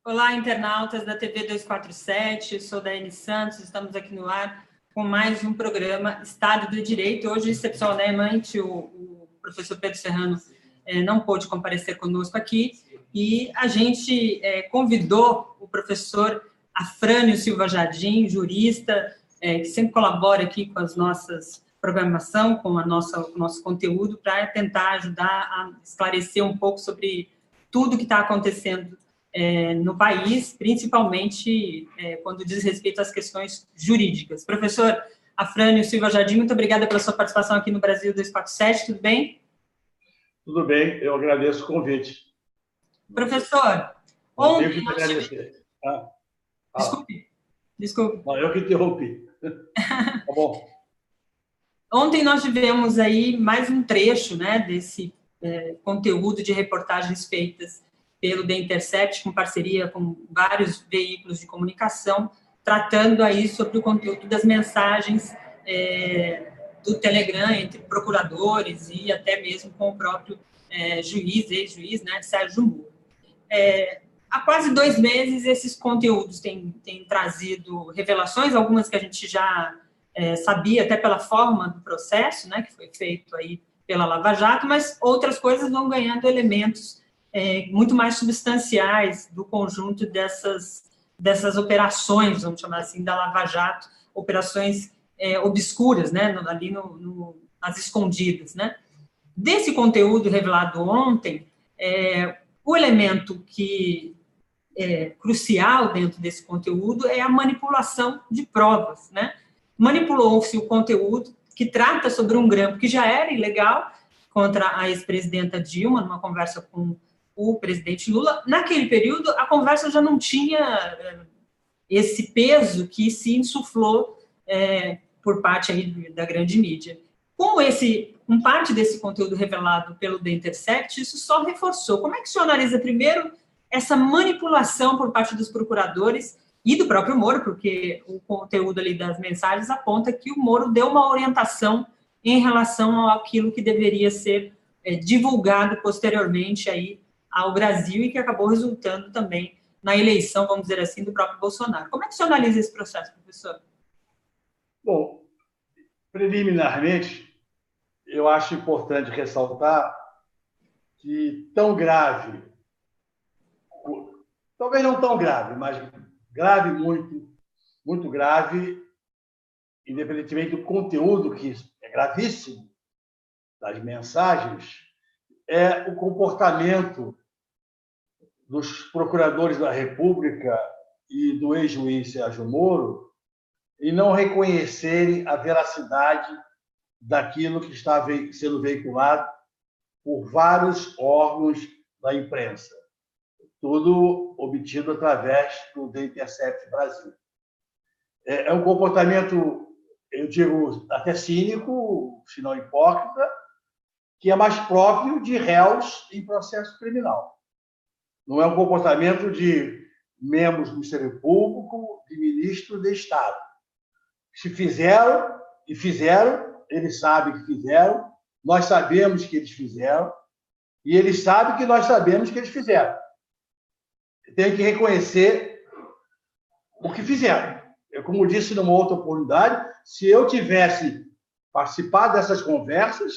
Olá, internautas da TV 247, eu sou Daiane Santos, estamos aqui no ar com mais um programa Estado do Direito. Hoje, excepcionalmente, o professor Pedro Serrano não pôde comparecer conosco aqui e a gente convidou o professor Afrânio Silva Jardim, jurista, que sempre colabora aqui com as nossas programação, com o nosso conteúdo, para tentar ajudar a esclarecer um pouco sobre tudo que está acontecendo no país, principalmente quando diz respeito às questões jurídicas. Professor Afrânio Silva Jardim, muito obrigada pela sua participação aqui no Brasil 247, tudo bem? Tudo bem, eu agradeço o convite. Professor, ontem... Eu que agradecer. Desculpe. Não, eu que interrompi. Tá bom. Ontem nós tivemos aí mais um trecho, né, desse conteúdo de reportagens feitas pelo The Intercept, com parceria com vários veículos de comunicação, tratando aí sobre o conteúdo das mensagens do Telegram entre procuradores e até mesmo com o próprio ex-juiz, né, Sérgio Moro. Há quase 2 meses, esses conteúdos têm trazido revelações, algumas que a gente já sabia, até pela forma do processo, né, que foi feito aí pela Lava Jato, mas outras coisas vão ganhando elementos muito mais substanciais do conjunto dessas operações, vamos chamar assim, da Lava Jato, operações obscuras, né, ali nas escondidas, né. Desse conteúdo revelado ontem, o elemento que é crucial dentro desse conteúdo é a manipulação de provas, né. Manipulou-se o conteúdo que trata sobre um grampo que já era ilegal contra a ex-presidenta Dilma, numa conversa com o presidente Lula. Naquele período, a conversa já não tinha esse peso que se insuflou por parte aí da grande mídia. Com parte desse conteúdo revelado pelo The Intercept, isso só reforçou. Como é que o senhor analisa, primeiro, essa manipulação por parte dos procuradores e do próprio Moro, porque o conteúdo ali das mensagens aponta que o Moro deu uma orientação em relação àquilo que deveria ser divulgado posteriormente aí ao Brasil e que acabou resultando também na eleição, vamos dizer assim, do próprio Bolsonaro. Como é que o senhor analisa esse processo, professor? Bom, preliminarmente, eu acho importante ressaltar que tão grave, talvez não tão grave, mas grave muito grave, independentemente do conteúdo, que é gravíssimo, das mensagens, é o comportamento dos procuradores da República e do ex-juiz Sérgio Moro em não reconhecerem a veracidade daquilo que está sendo veiculado por vários órgãos da imprensa, tudo obtido através do The Intercept Brasil. É um comportamento, eu digo, até cínico, se não hipócrita, que é mais próprio de réus em processo criminal. Não é um comportamento de membros do Ministério Público, de ministros de Estado. Se fizeram, eles sabem que fizeram, nós sabemos que eles fizeram, e eles sabem que nós sabemos que eles fizeram. Tem que reconhecer o que fizeram. Eu, como disse numa outra oportunidade, se eu tivesse participado dessas conversas,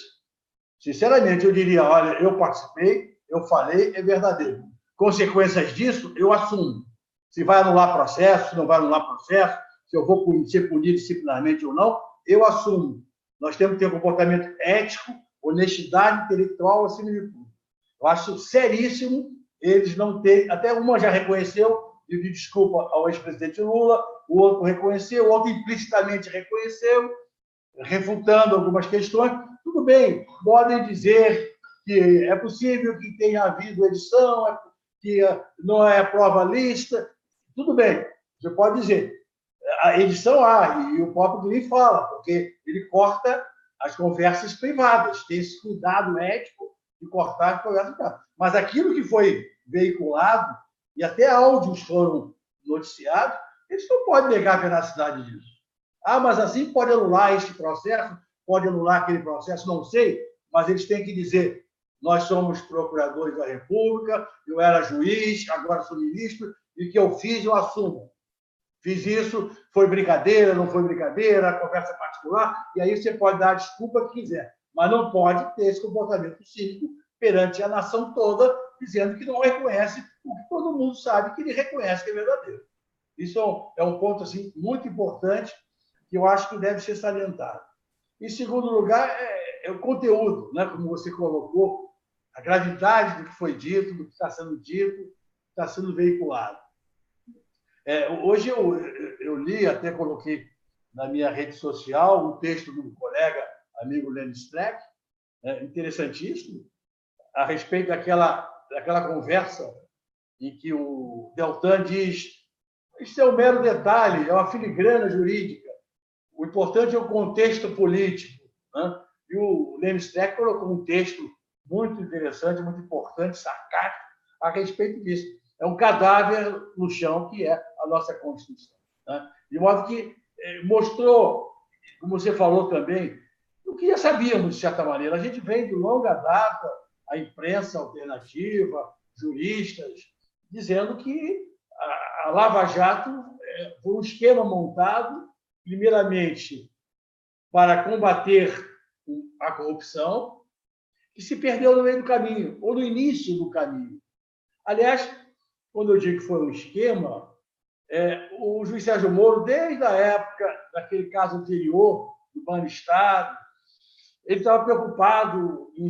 sinceramente, eu diria, olha, eu participei, eu falei, é verdadeiro. Consequências disso, eu assumo. Se vai anular processo, se não vai anular processo, se eu vou ser punido disciplinarmente ou não, eu assumo. Nós temos que ter um comportamento ético, honestidade intelectual acima de tudo. Eu acho seríssimo eles não terem... Até uma já reconheceu, pediu desculpa ao ex-presidente Lula, o outro reconheceu, o outro implicitamente reconheceu, refutando algumas questões. Tudo bem, podem dizer que é possível que tenha havido edição, que não é prova lista. Tudo bem, você pode dizer. A edição há, e o próprio Guilherme fala, porque ele corta as conversas privadas, tem esse cuidado ético de cortar as conversas privadas. Mas aquilo que foi veiculado, e até áudios foram noticiados, eles não podem negar a veracidade disso. Ah, mas assim pode anular este processo, pode anular aquele processo, não sei, mas eles têm que dizer, nós somos procuradores da República, eu era juiz, agora sou ministro, e que eu fiz, eu assumo. Fiz isso, foi brincadeira, não foi brincadeira, conversa particular, e aí você pode dar a desculpa que quiser, mas não pode ter esse comportamento cínico perante a nação toda, dizendo que não reconhece o que todo mundo sabe que ele reconhece que é verdadeiro. Isso é um ponto assim, muito importante que eu acho que deve ser salientado. Em segundo lugar, é o conteúdo, né? Como você colocou, a gravidade do que foi dito, do que está sendo dito, está sendo veiculado. Hoje eu li, até coloquei na minha rede social, um texto do colega, amigo Lenny Streck, interessantíssimo, a respeito daquela conversa em que o Deltan diz: isso é um mero detalhe, é uma filigrana jurídica, o importante é o contexto político, né? E o Lenny Streck colocou um texto muito interessante, muito importante, sarcástico, a respeito disso. É um cadáver no chão, que é a nossa Constituição, né? De modo que mostrou, como você falou também, o que já sabíamos, de certa maneira. A gente vem de longa data, a imprensa alternativa, juristas, dizendo que a Lava Jato foi um esquema montado, primeiramente, para combater a corrupção, que se perdeu no meio do caminho, ou no início do caminho. Aliás, quando eu digo que foi um esquema, o juiz Sérgio Moro, desde a época daquele caso anterior, do Banestado, ele estava preocupado em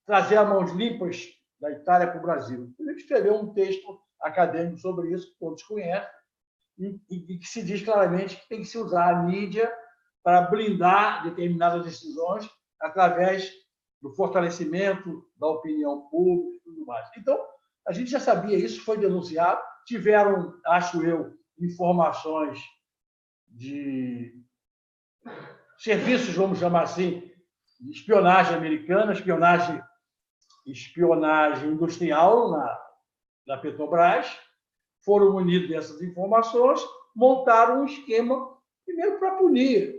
trazer as mãos limpas da Itália para o Brasil. Ele escreveu um texto acadêmico sobre isso, que todos conhecem, e que se diz claramente que tem que se usar a mídia para blindar determinadas decisões através do fortalecimento da opinião pública e tudo mais. Então, a gente já sabia isso, foi denunciado. Tiveram, acho eu, informações de serviços, vamos chamar assim, de espionagem americana, espionagem industrial na Petrobras, foram munidos dessas informações, montaram um esquema, primeiro para punir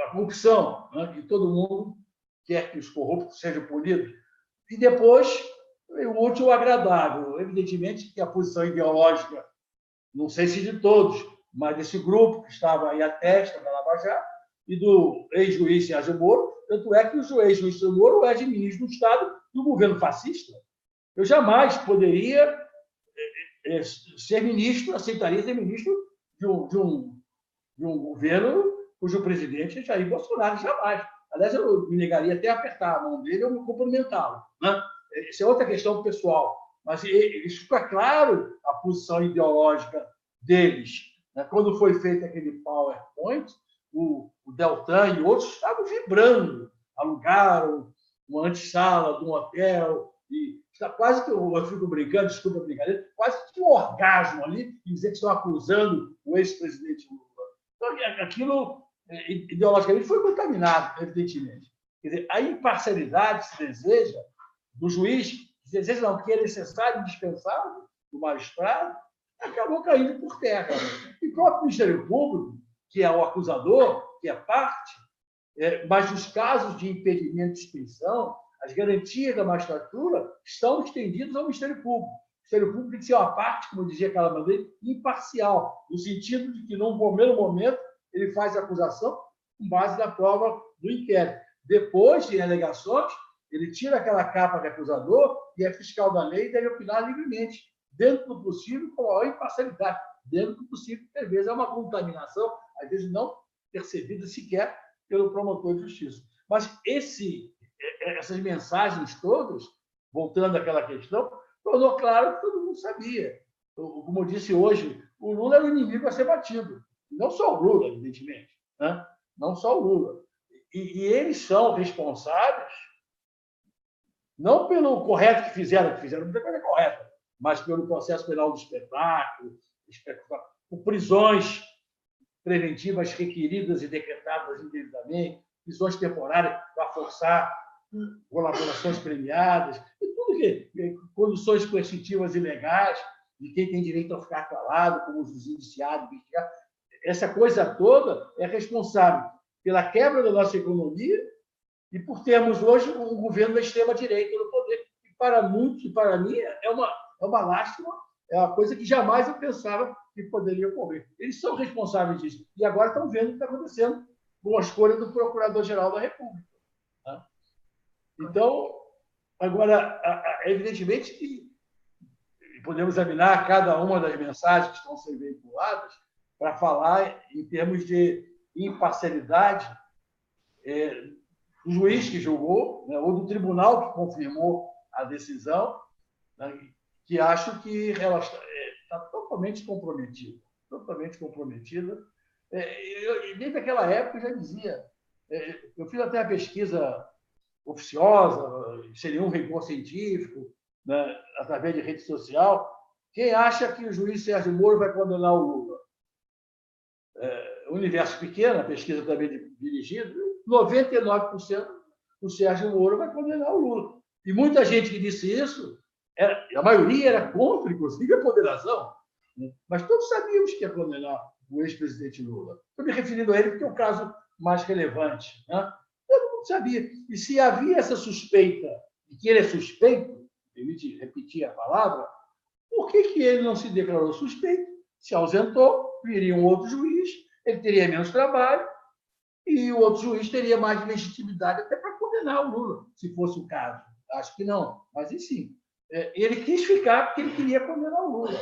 a corrupção, né? Que todo mundo quer que os corruptos sejam punidos, e depois o útil o agradável. Evidentemente que a posição ideológica, não sei se de todos, mas desse grupo que estava aí à testa da Lava Jato e do ex-juiz Sérgio Moro, tanto é que o ex-juiz Sérgio Moro é ministro do Estado do governo fascista. Eu jamais poderia ser ministro, aceitaria ser ministro de um governo cujo presidente é Jair Bolsonaro, jamais. Aliás, eu me negaria até a apertar a mão dele ou me cumprimentá-lo, né? Isso é outra questão pessoal. Mas isso fica claro, a posição ideológica deles, né? Quando foi feito aquele PowerPoint, o Deltan e outros estavam vibrando, alugaram uma antessala de um hotel, e está quase que, eu fico brincando, desculpa a brincadeira, quase que um orgasmo ali, e dizer que estão acusando o ex-presidente Lula. Então, aquilo, ideologicamente, foi contaminado, evidentemente. Quer dizer, a imparcialidade se deseja do juiz, deseja não, que é necessário, indispensável, do magistrado, acabou caindo por terra. E o próprio Ministério Público, que é o acusador, que é parte, mas nos casos de impedimento de extinção, as garantias da magistratura estão estendidas ao Ministério Público. O Ministério Público tem que ser uma parte, como dizia aquela maneira, imparcial, no sentido de que, num primeiro momento, ele faz a acusação com base na prova do inquérito. Depois de alegações, ele tira aquela capa de acusador e é fiscal da lei e deve opinar livremente, dentro do possível, com a maior imparcialidade. Dentro do possível, que às vezes é uma contaminação, às vezes não percebida sequer pelo promotor de justiça. Mas essas mensagens todas, voltando àquela questão, tornou claro que todo mundo sabia. Como eu disse hoje, o Lula era o inimigo a ser batido. Não só o Lula, evidentemente, né? Não só o Lula. E eles são responsáveis, não pelo correto que fizeram muita coisa correta, mas pelo processo penal do espetáculo, por prisões preventivas requeridas e decretadas indevidamente, prisões temporárias para forçar colaborações premiadas, e tudo que condições coercitivas ilegais de quem tem direito a ficar calado, como os indiciados, essa coisa toda é responsável pela quebra da nossa economia e por termos hoje um governo da extrema-direita no poder, que para muitos, e para mim, é uma lástima é uma coisa que jamais eu pensava que poderia ocorrer. Eles são responsáveis disso. E agora estão vendo o que está acontecendo com a escolha do Procurador-Geral da República. Tá? Então, agora, evidentemente que podemos examinar cada uma das mensagens que estão sendo veiculadas para falar em termos de imparcialidade do juiz que julgou, né, ou do tribunal que confirmou a decisão, né, que acho que ela está totalmente comprometida. Totalmente comprometida. Desde aquela época, eu já dizia, eu fiz até a pesquisa oficiosa, seria um rigor científico, né, através de rede social. Quem acha que o juiz Sérgio Moro vai condenar o Lula? Universo pequeno, a pesquisa também dirigida, 99% o Sérgio Moro vai condenar o Lula. E muita gente que disse isso, a maioria era contra, inclusive, a condenação, né? Mas todos sabíamos que ia condenar o ex-presidente Lula. Estou me referindo a ele porque é o caso mais relevante, né? Todo mundo sabia. E se havia essa suspeita de que ele é suspeito, permite repetir a palavra, por que ele não se declarou suspeito? Se ausentou, viria um outro juiz, ele teria menos trabalho e o outro juiz teria mais legitimidade até para condenar o Lula, se fosse o caso. Acho que não, mas enfim. Ele quis ficar porque ele queria condenar o Lula.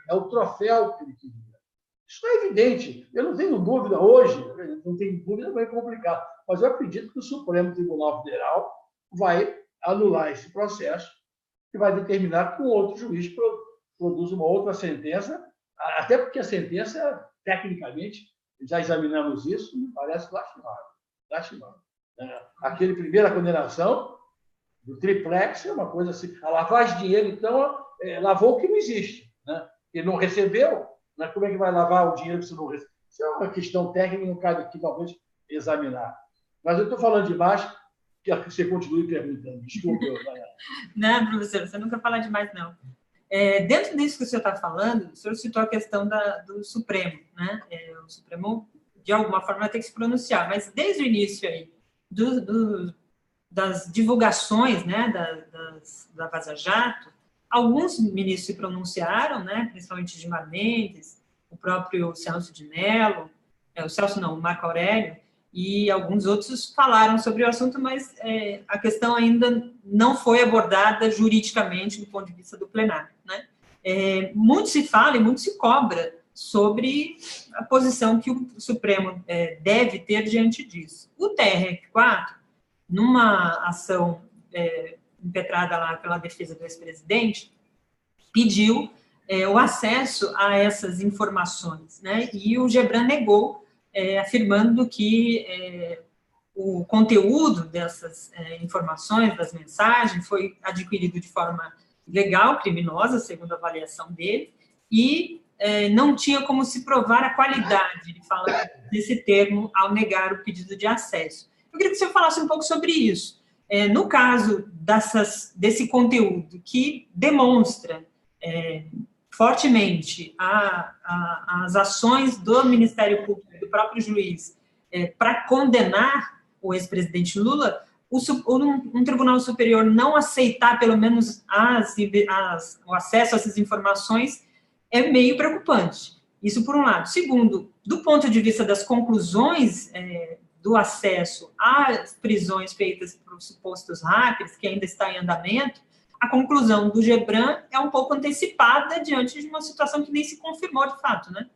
É o troféu que ele queria. Isso é evidente. Eu não tenho dúvida hoje, não tenho dúvida, vai complicar. Mas eu acredito que o Supremo Tribunal Federal vai anular esse processo e vai determinar que um outro juiz produza uma outra sentença, até porque a sentença, tecnicamente, já examinamos isso, me parece lastimável. Aquele primeira condenação do triplex é uma coisa assim. A lavagem de dinheiro, então, lavou o que não existe. Né? Ele não recebeu, né? Como é que vai lavar o dinheiro se não recebeu? Isso é uma questão técnica, não cabe aqui, talvez, examinar. Mas eu estou falando demais, que você continue perguntando. Desculpa, Dayana. Não, professor, você nunca fala demais, não. Dentro disso que o senhor está falando, o senhor citou a questão do Supremo, né? O Supremo, de alguma forma, vai ter que se pronunciar, mas desde o início aí, das divulgações, né, da Vaza Jato, alguns ministros se pronunciaram, né, principalmente Gilmar Mendes, o próprio Celso de Mello, o Marco Aurélio, e alguns outros falaram sobre o assunto, mas a questão ainda não foi abordada juridicamente do ponto de vista do plenário, né? Muito se fala e muito se cobra sobre a posição que o Supremo deve ter diante disso. O TRF4, numa ação impetrada lá pela defesa do ex-presidente, pediu o acesso a essas informações, né? E o Gebran negou, afirmando que o conteúdo dessas informações, das mensagens, foi adquirido de forma ilegal, criminosa, segundo a avaliação dele, e não tinha como se provar a qualidade, ele fala desse termo, ao negar o pedido de acesso. Eu queria que você falasse um pouco sobre isso. No caso desse conteúdo que demonstra fortemente as ações do Ministério Público, do próprio juiz, para condenar o ex-presidente Lula, um tribunal superior não aceitar, pelo menos, o acesso a essas informações é meio preocupante. Isso por um lado. Segundo, do ponto de vista das conclusões do acesso às prisões feitas por supostos hackers, que ainda está em andamento, a conclusão do Gebran é um pouco antecipada diante de uma situação que nem se confirmou de fato, né?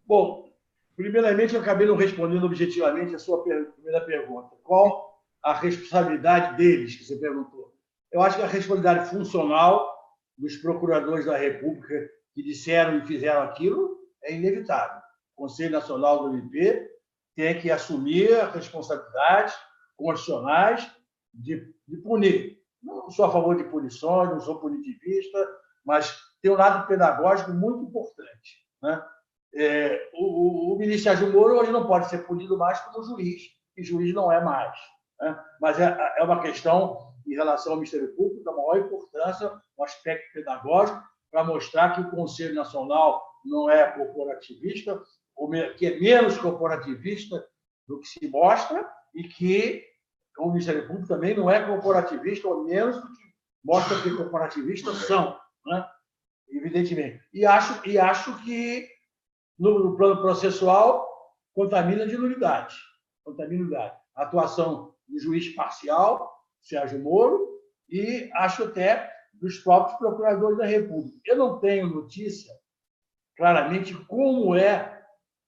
Bom, primeiramente, eu acabei não respondendo objetivamente a sua primeira pergunta. Qual a responsabilidade deles, que você perguntou? Eu acho que a responsabilidade funcional dos procuradores da República que disseram e fizeram aquilo é inevitável. O Conselho Nacional do MP tem que assumir a responsabilidade constitucionais de punir. Não sou a favor de punições, não sou punitivista, mas tem um lado pedagógico muito importante, né? O ministro Sérgio Moro hoje não pode ser punido mais como juiz, e juiz não é mais, né? Mas é uma questão em relação ao Ministério Público da maior importância, um aspecto pedagógico, para mostrar que o Conselho Nacional não é corporativista, que é menos corporativista do que se mostra, e que o Ministério Público também não é corporativista, ou menos do que mostra que corporativistas são. né? Evidentemente. E acho que, no plano processual, contamina de nulidade. A atuação do juiz parcial, Sérgio Moro, e acho até dos próprios procuradores da República. Eu não tenho notícia claramente como é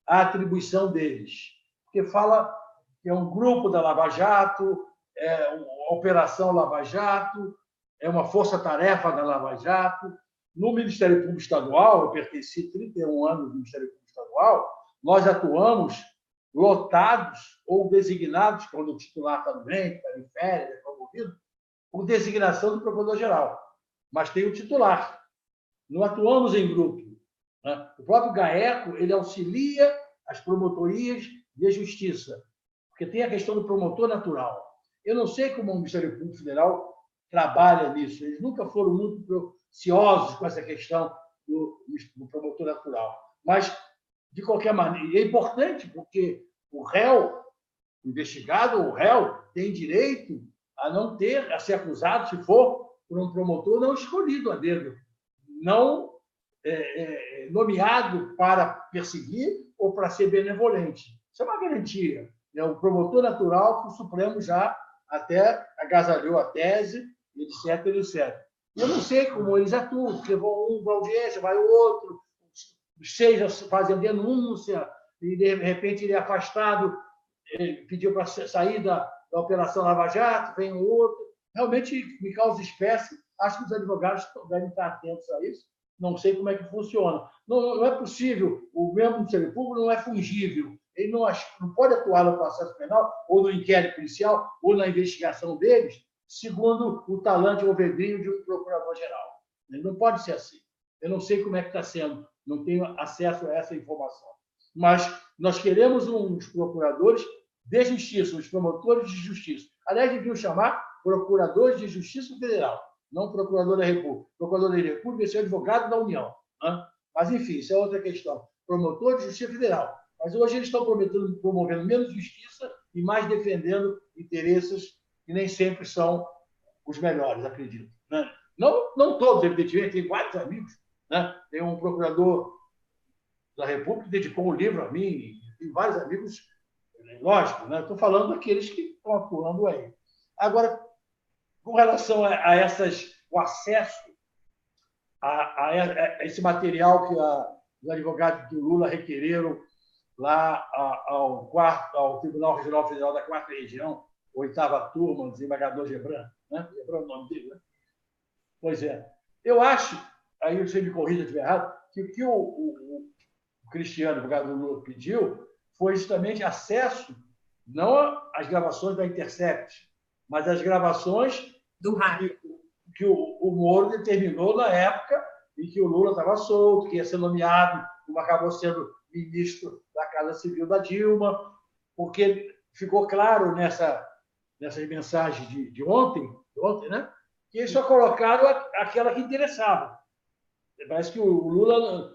a atribuição deles, porque fala que é um grupo da Lava Jato, é uma operação Lava Jato, é uma força-tarefa da Lava Jato. No Ministério Público Estadual, eu pertenci 31 anos no Ministério Público Estadual, nós atuamos lotados ou designados, quando o titular está doente, está de férias, é promovido, por designação do Procurador-Geral. Mas tem o titular. Não atuamos em grupo, né? O próprio GAECO ele auxilia as promotorias de justiça, porque tem a questão do promotor natural. Eu não sei como o Ministério Público Federal trabalha nisso. Eles nunca foram muito ciosos com essa questão do promotor natural. Mas, de qualquer maneira, é importante porque o réu, o investigado, o réu, tem direito a ser acusado, se for por um promotor não escolhido a dedo, não nomeado para perseguir ou para ser benevolente. Isso é uma garantia. O promotor natural, que o Supremo já até agasalhou a tese, etc, etc. Eu não sei como eles atuam, porque um para a audiência, vai o outro, os 6 fazem denúncia, e, de repente, ele é afastado, ele pediu para sair da Operação Lava Jato, vem o outro. Realmente me causa espécie. Acho que os advogados devem estar atentos a isso. Não sei como é que funciona. Não é possível, o mesmo Ministério Público não é fungível. Ele não pode atuar no processo penal, ou no inquérito policial, ou na investigação deles, segundo o talante ou vedrinho de um procurador-geral. Ele não pode ser assim. Eu não sei como é que está sendo, não tenho acesso a essa informação. Mas nós queremos uns procuradores de justiça, os promotores de justiça. Aliás, deviam chamar procuradores de justiça federal, não procurador da República. Procurador da República é ser advogado da União, né? Mas, enfim, isso é outra questão. Promotor de justiça federal. Mas hoje eles estão promovendo menos justiça e mais defendendo interesses que nem sempre são os melhores, acredito. Né? Não todos, evidentemente, tem vários amigos. Né? Tem um procurador da República que dedicou um livro a mim, tem vários amigos, lógico, né? Estou falando daqueles que estão atuando aí. Agora, com relação a o acesso a esse material que os advogados do Lula requereram lá ao Tribunal Regional Federal da 4ª Região, 8ª Turma, o desembargador Gebran, né? Gebran é o nome dele, né? Pois é. Eu acho, aí você me corrija se estiver errado, que o que o Cristiano, advogado do Lula, pediu foi justamente acesso, não às gravações da Intercept, mas às gravações do rádio que o Moro determinou na época em que o Lula estava solto, que ia ser nomeado, como acabou sendo ministro da Casa Civil da Dilma, porque ficou claro nessas mensagens de ontem, né, que eles só colocaram aquela que interessava. Parece que o Lula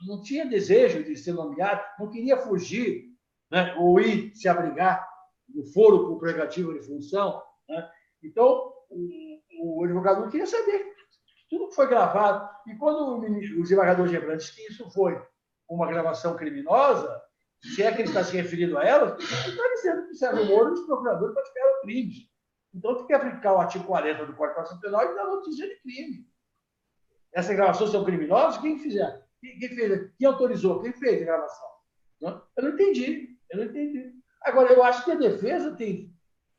não tinha desejo de ser nomeado, não queria fugir, né, ou ir se abrigar no foro por prerrogativa de função. Né? Então, o advogado não queria saber tudo que foi gravado. E quando o desembargador Gebran disse que isso foi uma gravação criminosa, se é que ele está se referindo a ela, ele está dizendo que o Sérgio Moro e os procuradores praticaram crimes. Então, tem que aplicar o artigo 40 do Código de Processo Penal e dar notícia de crime. Essas gravações são criminosas? Quem fizer? Quem fez? Quem autorizou? Quem fez a gravação? Não? Eu não entendi. Agora, eu acho que a defesa tem,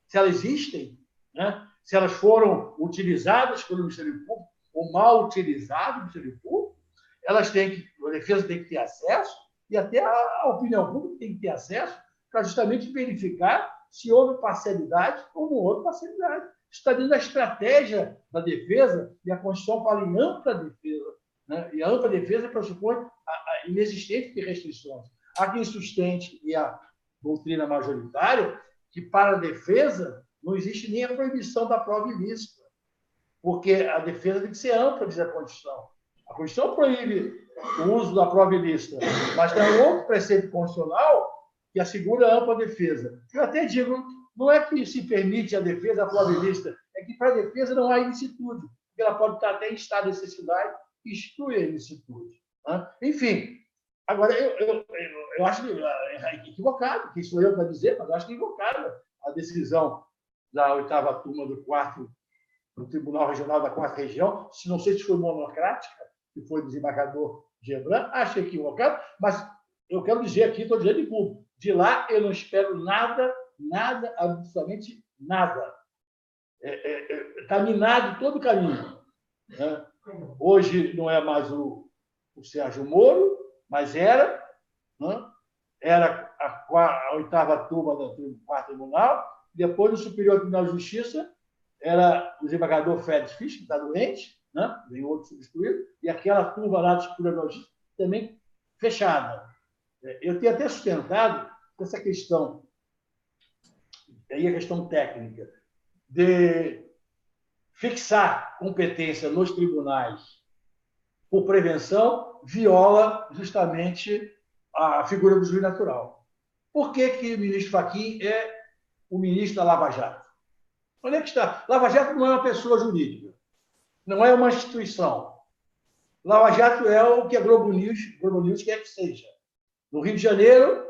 se elas existem, né? Se elas foram utilizadas pelo Ministério Público ou mal utilizadas pelo Ministério Público, a defesa tem que ter acesso e até a opinião pública tem que ter acesso para justamente verificar se houve parcialidade ou não houve parcialidade. Está dentro da estratégia da defesa e a Constituição fala em ampla defesa. Né? E a ampla defesa pressupõe a inexistência de restrições. Há quem sustente, e a doutrina majoritária, que para a defesa não existe nem a proibição da prova ilícita, porque a defesa tem que ser ampla, diz a Constituição. A Constituição proíbe o uso da prova ilícita, mas tem um outro preceito constitucional que assegura a ampla defesa. Eu até digo, não é que se permite a defesa, a prova ilícita, é que para a defesa não há ilicitude. porque ela pode estar até em estado de necessidade e exclui a ilicitude. Né? Enfim, agora, eu acho equivocado, quem sou eu para dizer, mas eu acho equivocada a decisão da 8ª turma do Tribunal Regional da 4ª Região, se não sei se foi monocrática, que foi o desembargador Gebran, acho equivocado, mas eu quero dizer aqui, estou dizendo em público, de lá eu não espero nada, absolutamente nada. Está minado todo o caminho. Né? Hoje não é mais o Sérgio Moro, mas era, né? Era a 8ª turma do 4º Tribunal, depois no Superior Tribunal de Justiça era o desembargador Félix Fisch, que está doente, né? Veio outro substituído, e aquela turma lá do Superior Tribunal de Justiça também fechada. Eu tenho até sustentado essa questão, aí a questão técnica, de fixar competência nos tribunais por prevenção, viola justamente a figura do juiz natural. Por que o ministro Fachin é o ministro da Lava Jato? Onde é que está? Lava Jato não é uma pessoa jurídica, não é uma instituição. Lava Jato é o que a Globo News quer que seja. No Rio de Janeiro,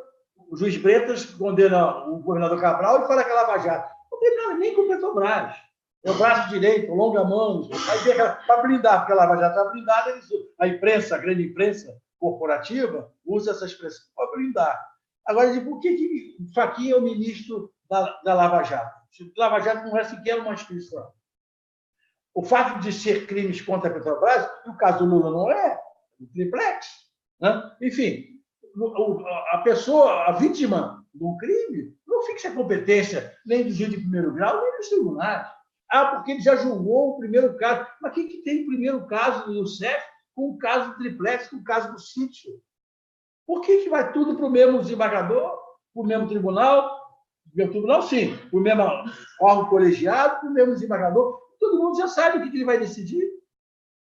o juiz Bretas condena o governador Cabral e fala que é Lava Jato. Não tem nada nem com o Petrobras. É o braço direito, longa-mãos, para blindar, porque a Lava Jato está blindada, a imprensa, a grande imprensa corporativa, usa essa expressão para blindar. Agora, por que Fachin é o ministro da Lava Jato? Lava Jato não é sequer uma instituição. O fato de ser crimes contra a Petrobras, no caso do Lula não é, o triplex. Né? Enfim, a pessoa, a vítima do crime, não fixa a competência nem do juiz de primeiro grau, nem dos tribunais. Porque ele já julgou o primeiro caso. Mas quem que tem o primeiro caso do CEF com o caso do triplex, com o caso do sítio? Por que vai tudo para o mesmo desembargador, para o mesmo tribunal? Tribunal, sim, para o mesmo órgão colegiado, para o mesmo desembargador. Todo mundo já sabe o que ele vai decidir.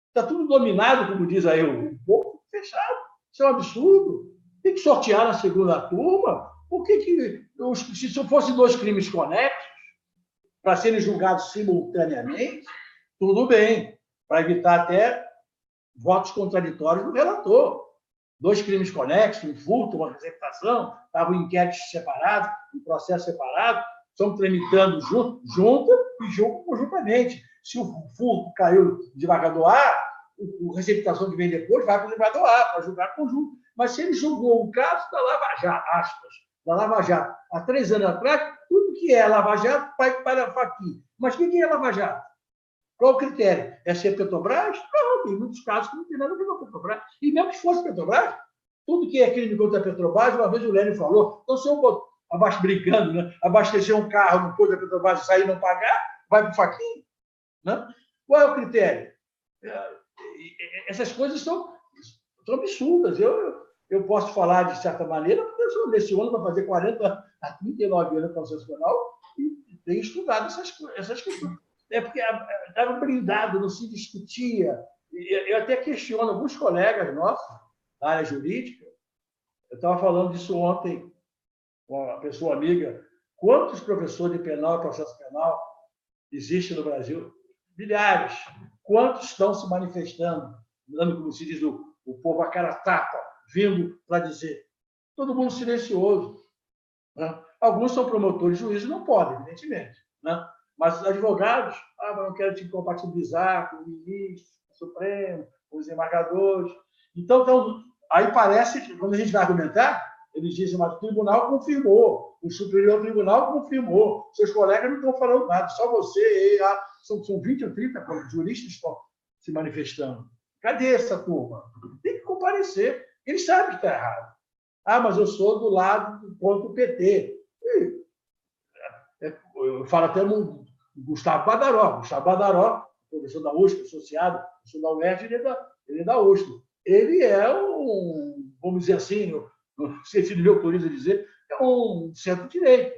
Está tudo dominado, como diz aí o povo, fechado. Isso é um absurdo. Tem que sortear na segunda turma. Por que se fossem 2 crimes conexos, para serem julgados simultaneamente, tudo bem, para evitar até votos contraditórios do relator. 2 crimes conexos, um furto, uma receptação, estavam em inquéritos separados, em processo separado, estão tramitando junto e julgam conjuntamente. Se o furto caiu no desembargador A, a receptação que vem depois vai para o desembargador A, para julgar conjunto. Mas se ele julgou um caso da Lava Jato, da Lava Jato, há 3 anos atrás, tudo que é Lava Jato vai para a Fachin. Mas quem é Lava Jato? Qual o critério? É ser Petrobras? Não, tem muitos casos que não tem nada a ver com a Petrobras. E mesmo que fosse Petrobras, tudo que é crime contra a Petrobras, uma vez o Lênin falou, então se eu brincando, né? Abastecer um carro no posto da Petrobras e sair e não pagar, vai para o Fachin. Né? Qual é o critério? Essas coisas são absurdas. Eu posso falar de certa maneira, porque eu sou desse ano, vai fazer 40 a 39 anos constitucional e tenho estudado essas questões. Porque estava blindado, não se discutia. Eu até questiono alguns colegas nossos da área jurídica. Eu estava falando disso ontem com uma pessoa amiga. Quantos professores de penal e processo penal existem no Brasil? Milhares. Quantos estão se manifestando, dando, como se diz, o povo a cara tapa, vindo para dizer? Todo mundo silencioso. Né? Alguns são promotores de juízo, não podem, evidentemente. Né? Mas os advogados, mas não quero te compatibilizar com o ministro, com o Supremo, com os desembargadores. Então, aí parece que, quando a gente vai argumentar, eles dizem, mas o tribunal confirmou, o Superior Tribunal confirmou, seus colegas não estão falando nada, só você, são 20 ou 30 juristas que estão se manifestando. Cadê essa turma? Tem que comparecer. Eles sabem que está errado. Mas eu sou do lado contra o PT. Eu falo até no Gustavo Badaró. Gustavo Badaró, professor da USP, associado, professor da UERJ, ele é da USP. Ele é vamos dizer assim, não sei se ele me autoriza a dizer, é um centro-direita,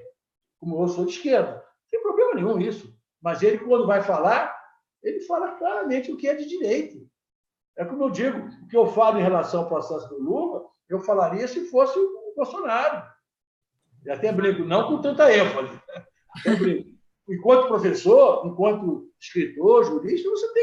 como eu sou de esquerda. Não tem problema nenhum isso. Mas ele, quando vai falar, ele fala claramente o que é de direito. É como eu digo, o que eu falo em relação ao processo do Lula, eu falaria se fosse o Bolsonaro. E até brinco, não com tanta ênfase. Até brinco. enquanto professor, enquanto escritor, jurista, você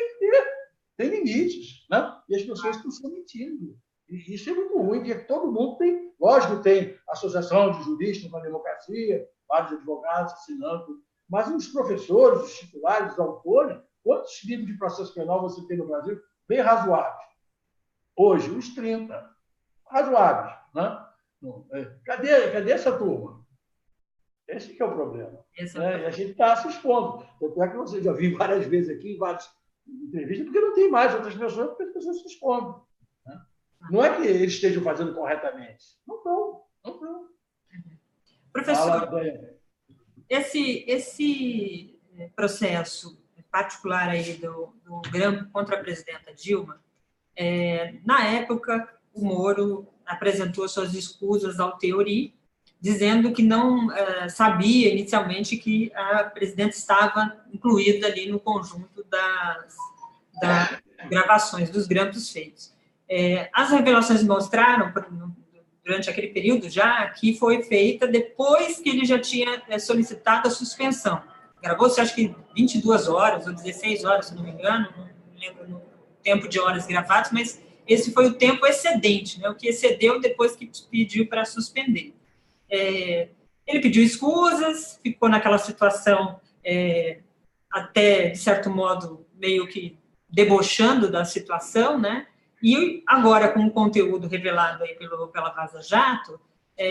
tem limites, né? E as pessoas estão se omitindo. E isso é muito ruim, porque todo mundo tem, lógico, tem associação de juristas na democracia, vários advogados assinando, mas os professores, os titulares, os autores, quantos livros de processo penal você tem no Brasil? Bem razoáveis. Hoje, uns 30. Razoáveis, né? Cadê essa turma? Esse que é o problema. E a gente está se expondo. Tanto é que você já viu várias vezes aqui, em várias entrevistas, porque não tem mais outras pessoas, porque as pessoas se expõem. Né? Não é que eles estejam fazendo corretamente. Não estão. Professor, esse processo particular aí do grampo contra a presidenta Dilma, na época, o Moro apresentou suas escusas ao Teori, dizendo que não sabia inicialmente que a presidenta estava incluída ali no conjunto das gravações, dos grampos feitos. As revelações mostraram, durante aquele período já, que foi feita depois que ele já tinha solicitado a suspensão. Gravou-se, acho que 22 horas ou 16 horas, se não me engano, não lembro no tempo de horas gravadas, mas esse foi o tempo excedente, né, o que excedeu depois que pediu para suspender. Ele pediu escusas, ficou naquela situação até, de certo modo, meio que debochando da situação, né? E agora, com o conteúdo revelado aí pela Vaza Jato,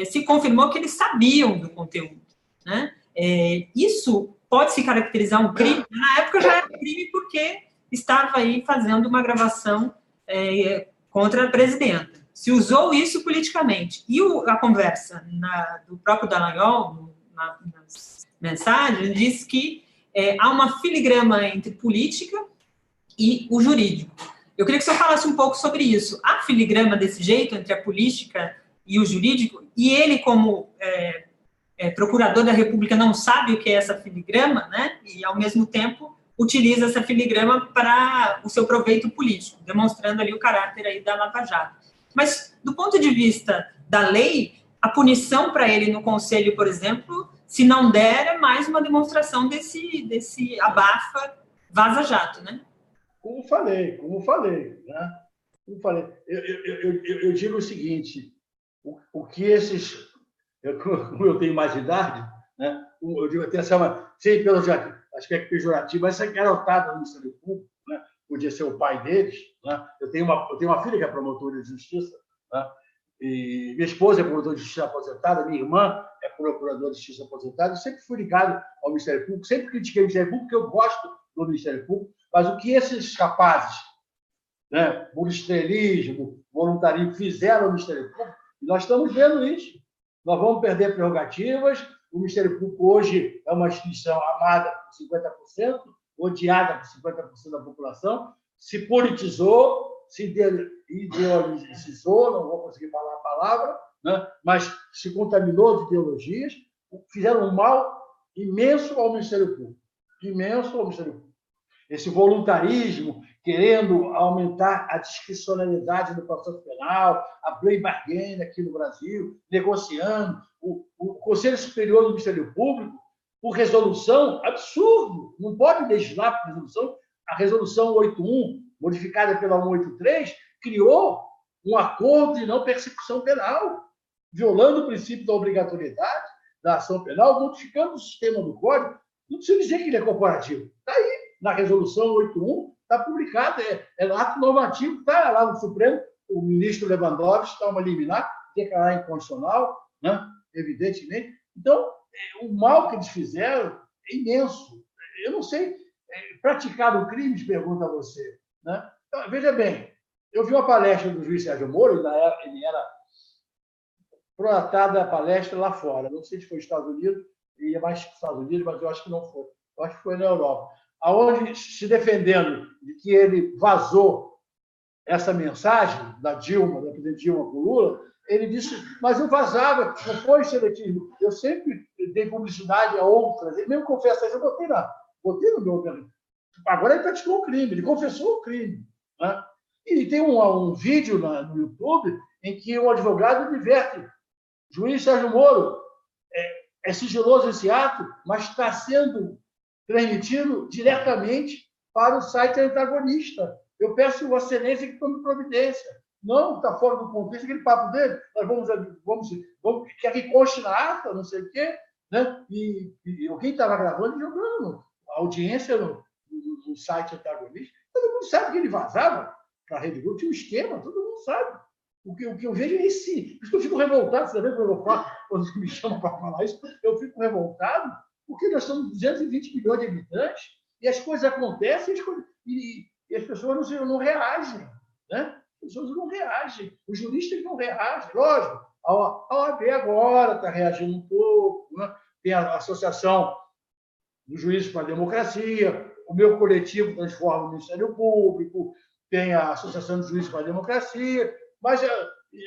se confirmou que eles sabiam do conteúdo, né? Isso pode se caracterizar um crime, na época já era crime porque estava aí fazendo uma gravação contra a presidenta. Se usou isso politicamente. E a conversa do próprio Dallagnol, nas mensagens, diz que há uma filigrama entre política e o jurídico. Eu queria que o senhor falasse um pouco sobre isso. Há filigrama desse jeito entre a política e o jurídico? E ele, como procurador da República, não sabe o que é essa filigrama, né? E, ao mesmo tempo, utiliza essa filigrama para o seu proveito político, demonstrando ali o caráter aí da Lava Jato. Mas, do ponto de vista da lei, a punição para ele no Conselho, por exemplo, se não der, é mais uma demonstração desse abafa Vaza Jato, né? Como falei, né? Eu digo o seguinte, o que esses... Como eu tenho mais idade, né? Eu digo até sem acho que é pejorativo, mas essa garotada do Ministério Público, né? Podia ser o pai deles, né? Eu tenho uma filha que é promotora de justiça, né? E minha esposa é promotora de justiça aposentada, minha irmã é procuradora de justiça aposentada. Eu sempre fui ligado ao Ministério Público, sempre critiquei o Ministério Público, porque eu gosto do Ministério Público, mas o que esses capazes, né, bolistrelismo, voluntarismo, fizeram no Ministério Público, nós estamos vendo isso. Nós vamos perder prerrogativas. O Ministério Público hoje é uma instituição amada por 50%, odiada por 50% da população, se politizou, se ideologizou, não vou conseguir falar a palavra, né? Mas se contaminou de ideologias, fizeram um mal imenso ao Ministério Público. Imenso ao Ministério Público. Esse voluntarismo, querendo aumentar a discricionalidade do processo penal, a plea bargain aqui no Brasil, negociando o Conselho Superior do Ministério Público, por resolução, absurdo, não pode legislar por resolução. A resolução 81, modificada pela 183, criou um acordo de não persecução penal, violando o princípio da obrigatoriedade da ação penal, modificando o sistema do Código. Não precisa dizer que ele é corporativo. Está aí, na resolução 81, está publicado, é ato normativo, está lá no Supremo, o ministro Lewandowski está uma liminar, declarar inconstitucional, né? Evidentemente. Então, o mal que eles fizeram é imenso. Eu não sei, praticaram crimes, pergunta a você, né? Então, veja bem, eu vi uma palestra do juiz Sérgio Moro, ele era proatada a palestra lá fora, não sei se foi nos Estados Unidos, ia mais para os Estados Unidos, mas eu acho que não foi. Eu acho que foi na Europa. Aonde, se defendendo de que ele vazou essa mensagem da presidente Dilma com o Lula, ele disse, mas eu vazava, não foi seletivo. Eu sempre dei publicidade a outras. Ele mesmo confessa, eu botei no meu... Agora ele praticou o crime, ele confessou o crime, né? E tem um vídeo no YouTube em que um advogado adverte, juiz Sérgio Moro, é sigiloso esse ato, mas está sendo transmitido diretamente para o site antagonista. Eu peço Vossa Excelência que tome providência. Não está fora do contexto aquele papo dele. Nós vamos quer que conste na ata, não sei o quê, né? E quem estava gravando jogando a audiência no site antagonista. Todo mundo sabe que ele vazava para a Rede Globo, tinha um esquema, todo mundo sabe. O que eu vejo é esse. Por isso que eu fico revoltado, você vê quando me chamam para falar isso, eu fico revoltado, porque nós somos 220 milhões de habitantes e as coisas acontecem e as pessoas não reagem, né? As pessoas não reagem, os juristas não reagem, lógico. A OAB agora está reagindo um pouco, né? Tem a Associação dos Juízes para a Democracia, o meu coletivo transforma o Ministério Público, tem a Associação dos Juízes para a Democracia, mas é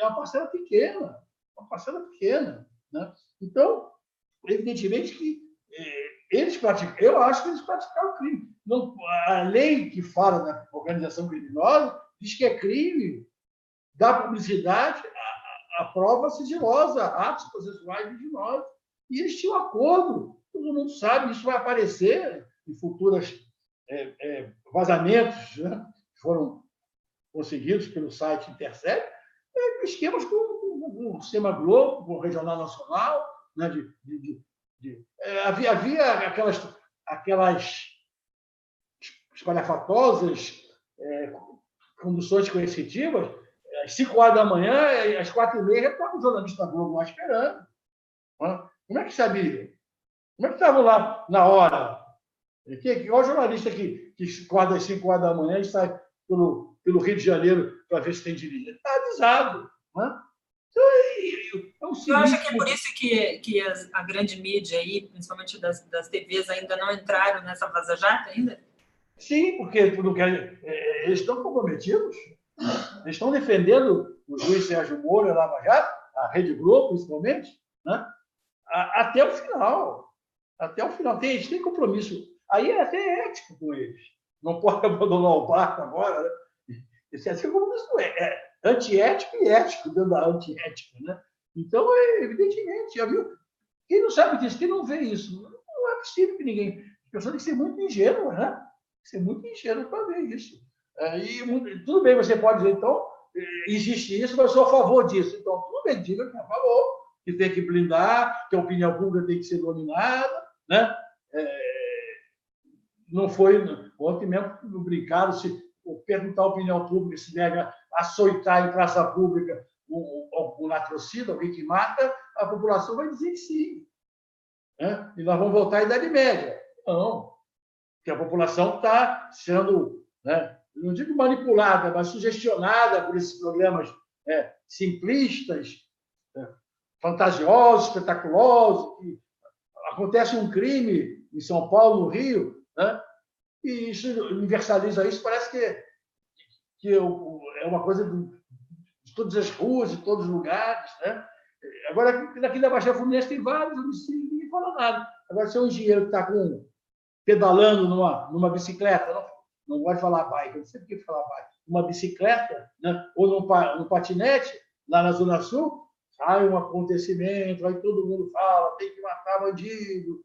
uma parcela pequena, né? Então, evidentemente que eles praticam, eu acho que eles praticaram o crime. Não, a lei que fala da organização criminosa diz que é crime dar publicidade a prova sigilosa, atos processuais sigilosos. E eles tinham acordo, todo mundo sabe, isso vai aparecer em futuros vazamentos, né, que foram conseguidos pelo site Intercept, esquemas com o Sistema Globo, com o Regional Nacional, né, havia aquelas espalhafatosas conduções coercitivas, às 5 horas da manhã, às 4h30, já estava o jornalista Globo lá esperando. Como é que sabia? Como é que estavam lá na hora? Qual jornalista que acorda às 5 horas da manhã e sai pelo Rio de Janeiro para ver se tem dirigente? Está avisado. Né? Então, eu acho que é por isso que a grande mídia, aí, principalmente das TVs, ainda não entraram nessa vaza-jato ainda? Sim, porque eles estão comprometidos. Eles estão defendendo o juiz Sérgio Moro e a Lava Jato, a Rede Globo, principalmente, né? Até o final. Eles têm compromisso. Aí é até ético com eles. Não pode abandonar o barco agora. Né? Esse compromisso é antiético e ético, dentro da antiética. Né? Então, evidentemente, já viu? Quem não sabe disso, quem não vê isso, não é possível que ninguém. As pessoas têm que ser muito ingênuas, né? Tem que ser muito ingênuo para ver isso. Tudo bem, você pode dizer, então, existe isso, mas eu sou a favor disso. Então, tudo bem, diga que é a favor, que tem que blindar, que a opinião pública tem que ser dominada, né? Não foi, ontem mesmo brincaram, se perguntar à opinião pública se deve açoitar em praça pública um latrocínio, alguém que mata, a população vai dizer que sim. Né? E nós vamos voltar à Idade Média. Não, porque a população está sendo, né, não digo manipulada, mas sugestionada por esses programas simplistas, fantasiosos, espetaculosos, que acontece um crime em São Paulo, no Rio, né? E isso universaliza isso, parece que é uma coisa de todas as ruas, de todos os lugares. Né? Agora, aqui na Baixada Fluminense tem vários homicídios, ninguém fala nada. Agora, se é um engenheiro que está pedalando numa bicicleta, não gosto de falar bike, eu não sei por que falar bike, uma bicicleta, né? Ou num patinete, lá na Zona Sul, sai um acontecimento, aí todo mundo fala, tem que matar bandido.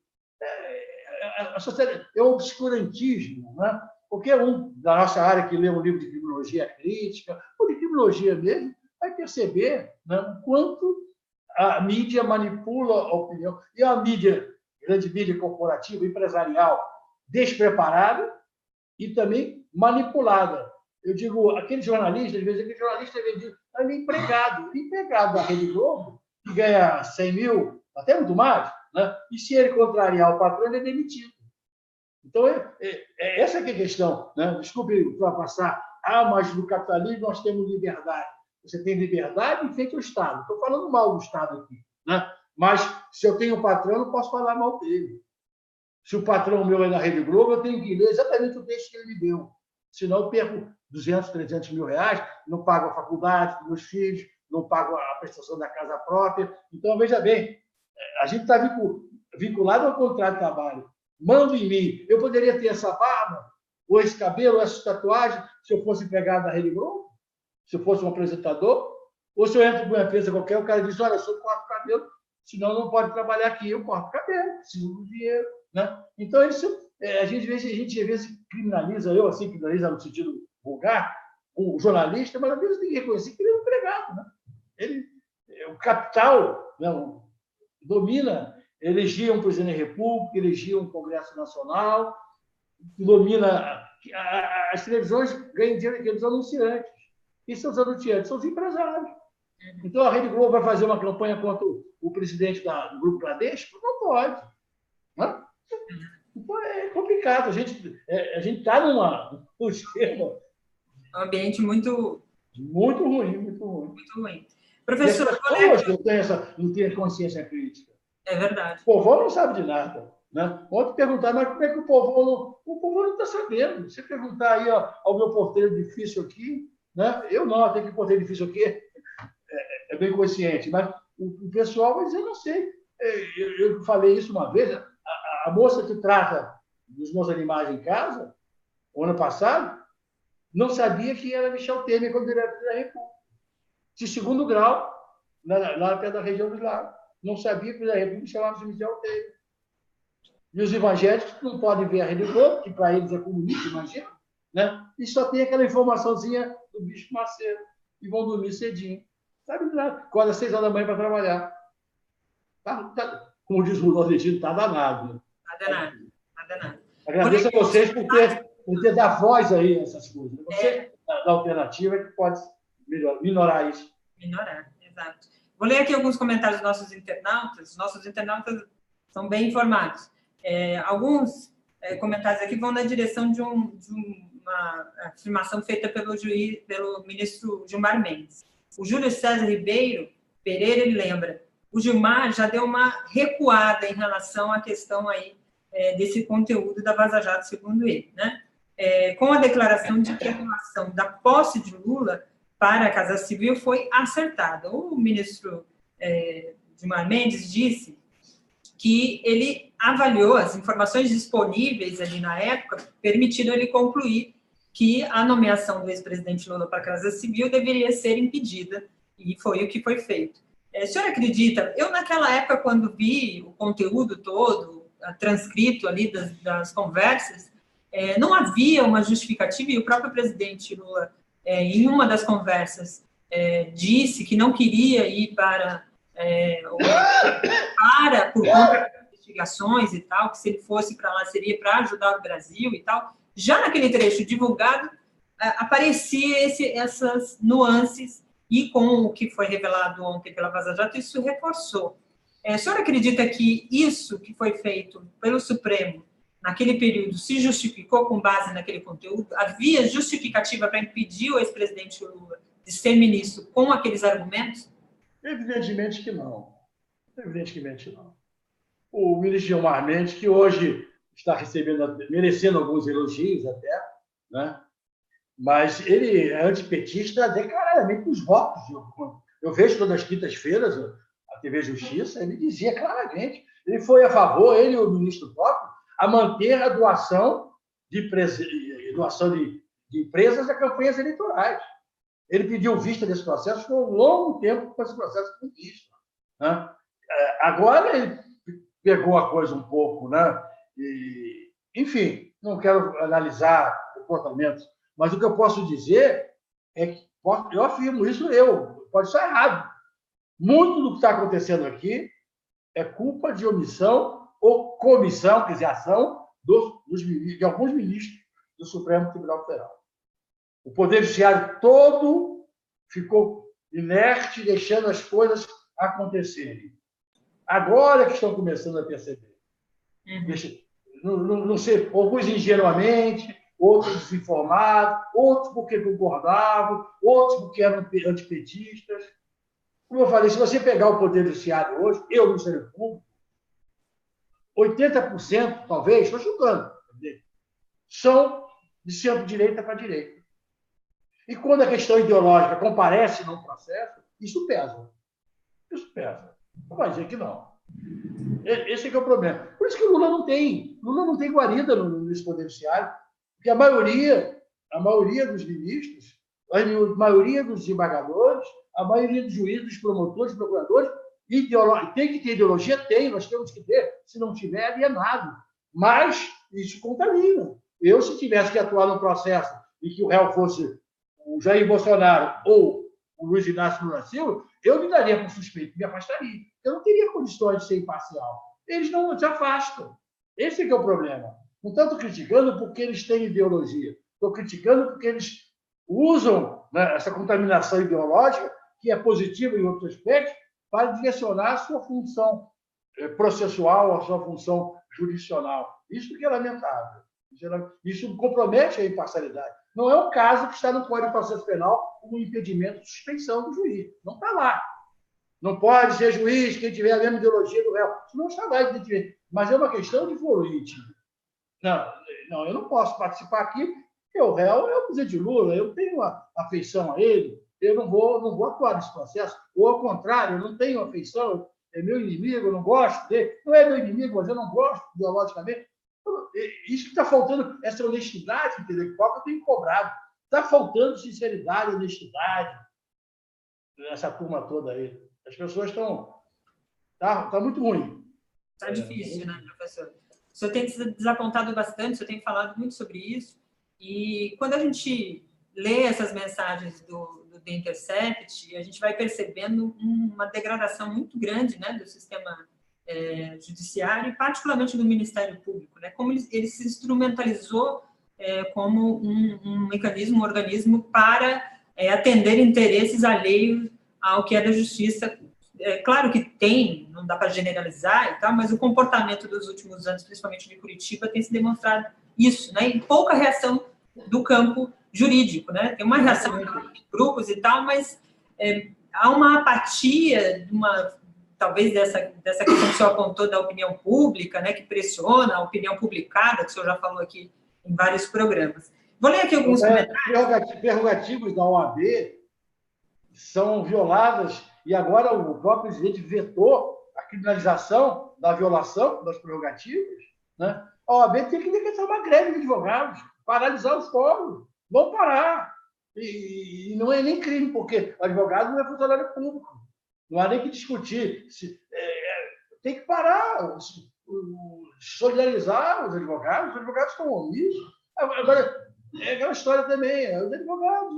A sociedade é um obscurantismo, né? Qualquer um da nossa área que lê um livro de criminologia crítica, ou de criminologia mesmo, vai perceber, né, o quanto a mídia manipula a opinião. E a mídia, grande mídia corporativa, empresarial, despreparada e também manipulada. Eu digo, aquele jornalista, às vezes, aquele jornalista é vendido, ele é empregado da Rede Globo, que ganha 100 mil, até muito mais, né? E se ele contrariar o patrão, ele é demitido. Então, essa que é a questão. Né? Desculpe para passar. Mas no capitalismo nós temos liberdade. Você tem liberdade em frente ao Estado. Estou falando mal do Estado aqui. Né? Mas, se eu tenho um patrão, eu não posso falar mal dele. Se o patrão meu é da Rede Globo, eu tenho que ler exatamente o texto que ele me deu. Senão, eu perco 200, 300 mil reais, não pago a faculdade dos meus filhos, não pago a prestação da casa própria. Então, veja bem, a gente está vinculado ao contrato de trabalho. Mando em mim. Eu poderia ter essa barba, ou esse cabelo, ou essa tatuagem, se eu fosse empregado da Rede Globo, se eu fosse um apresentador, ou se eu entro em uma empresa qualquer, o cara diz, olha, eu só corto o cabelo, senão não pode trabalhar aqui. Eu corto o cabelo, preciso do dinheiro. Né? Então, a gente às vezes criminaliza, eu assim, criminaliza no sentido vulgar, o jornalista, mas às vezes tem que reconhecer que ele é um empregado. Né? O capital, né, domina, elegia um presidente da República, elegia um Congresso Nacional, domina. As televisões ganham dinheiro dos anunciantes. E são os anunciantes? São os empresários. Então, a Rede Globo vai fazer uma campanha contra o presidente do Grupo Bradesco? Não pode. Né? Então, é complicado. A gente está num esquema... Um ambiente muito... Muito ruim, muito ruim. Muito ruim. Professor... As pessoas não têm consciência crítica. É verdade. O povo não sabe de nada. Né? Pode perguntar, mas como é que o povo não está sabendo? Se perguntar aí ao meu porteiro difícil aqui, né? Eu não, até que o porteiro difícil aqui é bem consciente, mas o pessoal vai dizer, não sei. Eu falei isso uma vez, a moça que trata dos meus animais em casa, o ano passado, não sabia que era Michel Temer quando ele era presidente da República. De segundo grau, lá perto da região do Lago. Não sabia que o presidente da República chamava-se Michel Temer. E os evangélicos não podem ver a Rede Globo, que para eles é comunista, imagina, né? E só tem aquela informaçãozinha do Bispo Macedo. E vão dormir cedinho. Sabe nada. Acorda às 6 horas da manhã para trabalhar. Como diz o nordestino, está danado. Está danado. Está danado. Agradeço a vocês por ter dado voz aí a essas coisas. Você, da alternativa, que pode minorar isso. Minorar, exato. Vou ler aqui alguns comentários dos nossos internautas. Nossos internautas são bem informados. Alguns comentários aqui vão na direção de uma afirmação feita pelo ministro Gilmar Mendes. O Júlio César Ribeiro Pereira, ele lembra, o Gilmar já deu uma recuada em relação à questão aí desse conteúdo da Vaza Jato, segundo ele, né? Com a declaração de que a relação da posse de Lula para a Casa Civil foi acertada. O ministro Gilmar Mendes disse que ele avaliou as informações disponíveis ali na época, permitindo ele concluir que a nomeação do ex-presidente Lula para a Casa Civil deveria ser impedida, e foi o que foi feito. O senhor acredita? Eu, naquela época, quando vi o conteúdo todo, transcrito ali das conversas, não havia uma justificativa, e o próprio presidente Lula, em uma das conversas, disse que não queria ir por conta das investigações e tal, que se ele fosse para lá seria para ajudar o Brasil e tal. Já naquele trecho divulgado, aparecia essas nuances, e com o que foi revelado ontem pela Vaza Jato, isso reforçou. O senhor acredita que isso que foi feito pelo Supremo naquele período se justificou com base naquele conteúdo? Havia justificativa para impedir o ex-presidente Lula de ser ministro com aqueles argumentos? Evidentemente que não. Evidentemente não. O ministro Gilmar Mendes, que hoje está merecendo alguns elogios até, né? Mas ele é antipetista declaradamente nos votos. Eu vejo todas as quintas-feiras a TV Justiça, ele dizia claramente, ele foi a favor, ele e o ministro próprio, a manter a doação de empresas a campanhas eleitorais. Ele pediu vista desse processo, ficou um longo tempo com esse processo com vista. Né? Agora ele pegou a coisa um pouco, né? E, enfim, não quero analisar comportamentos, mas o que eu posso dizer é que, eu afirmo isso, pode estar errado. Muito do que está acontecendo aqui é culpa de omissão ou comissão, quer dizer, ação de alguns ministros do Supremo Tribunal Federal. O Poder Judiciário todo ficou inerte, deixando as coisas acontecerem. Agora que estão começando a perceber. Não sei, alguns ingenuamente, outros desinformados, outros porque concordavam, outros porque eram antipetistas. Como eu falei, se você pegar o Poder Judiciário hoje, o Ministério Público, 80%, talvez, estou chutando, são de centro-direita para direita. E quando a questão ideológica comparece num processo, isso pesa. Isso pesa. Não vai dizer que não. Esse é que é o problema. Por isso que o Lula não tem guarida nesse Poder Judiciário, porque a maioria dos ministros, a maioria dos desembargadores, a maioria dos juízes, dos promotores, dos procuradores, tem que ter ideologia? Tem, nós temos que ter. Se não tiver, é alienado. Mas isso contamina. Eu, se tivesse que atuar num processo em que o réu fosse o Jair Bolsonaro ou o Luiz Inácio Lula da Silva, eu me daria como suspeito, me afastaria. Eu não teria condições de ser imparcial. Eles não se afastam. Esse é que é o problema. Não estou criticando porque eles têm ideologia. Estou criticando porque eles usam, né, essa contaminação ideológica, que é positiva em outros aspectos, para direcionar a sua função processual, a sua função jurisdicional. Isso que é lamentável. Isso compromete a imparcialidade. Não é um caso que está no Código de Processo Penal como impedimento de suspeição do juiz. Não está lá. Não pode ser juiz quem tiver a mesma ideologia do réu. Isso não está lá. Mas é uma questão de foro íntimo. Não, eu não posso participar aqui, porque o réu é o presidente Lula, eu tenho afeição a ele, eu não vou atuar nesse processo. Ou, ao contrário, eu não tenho afeição, é meu inimigo, eu não gosto dele. Não é meu inimigo, mas eu não gosto, ideologicamente. Isso que está faltando, essa honestidade intelectual que eu tenho cobrado. Está faltando sinceridade, honestidade nessa turma toda aí. As pessoas estão... Está muito ruim. Está difícil, né, professor? O senhor tem se desapontado bastante, o senhor tem falado muito sobre isso. E quando a gente lê essas mensagens do The Intercept, a gente vai percebendo uma degradação muito grande, né, do sistema judiciário, e particularmente do Ministério Público, né? Como ele se instrumentalizou como um mecanismo, um organismo para atender interesses alheios ao que é da justiça. Claro que tem, não dá para generalizar e tal, mas o comportamento dos últimos anos, principalmente de Curitiba, tem se demonstrado isso, né? E pouca reação do campo jurídico, né? Tem uma reação de grupos e tal, mas há uma apatia, talvez dessa questão que o senhor apontou da opinião pública, né, que pressiona a opinião publicada, que o senhor já falou aqui em vários programas. Vou ler aqui alguns comentários. Prerrogativas da OAB são violadas, e agora o próprio presidente vetou a criminalização da violação das prerrogativas, né? A OAB tem que decretar uma greve de advogados, paralisar os fóruns, vão parar. E não é nem crime, porque o advogado não é funcionário público. Não há nem que discutir. Tem que parar, solidarizar os advogados estão omissos. Agora, é aquela história também, os advogados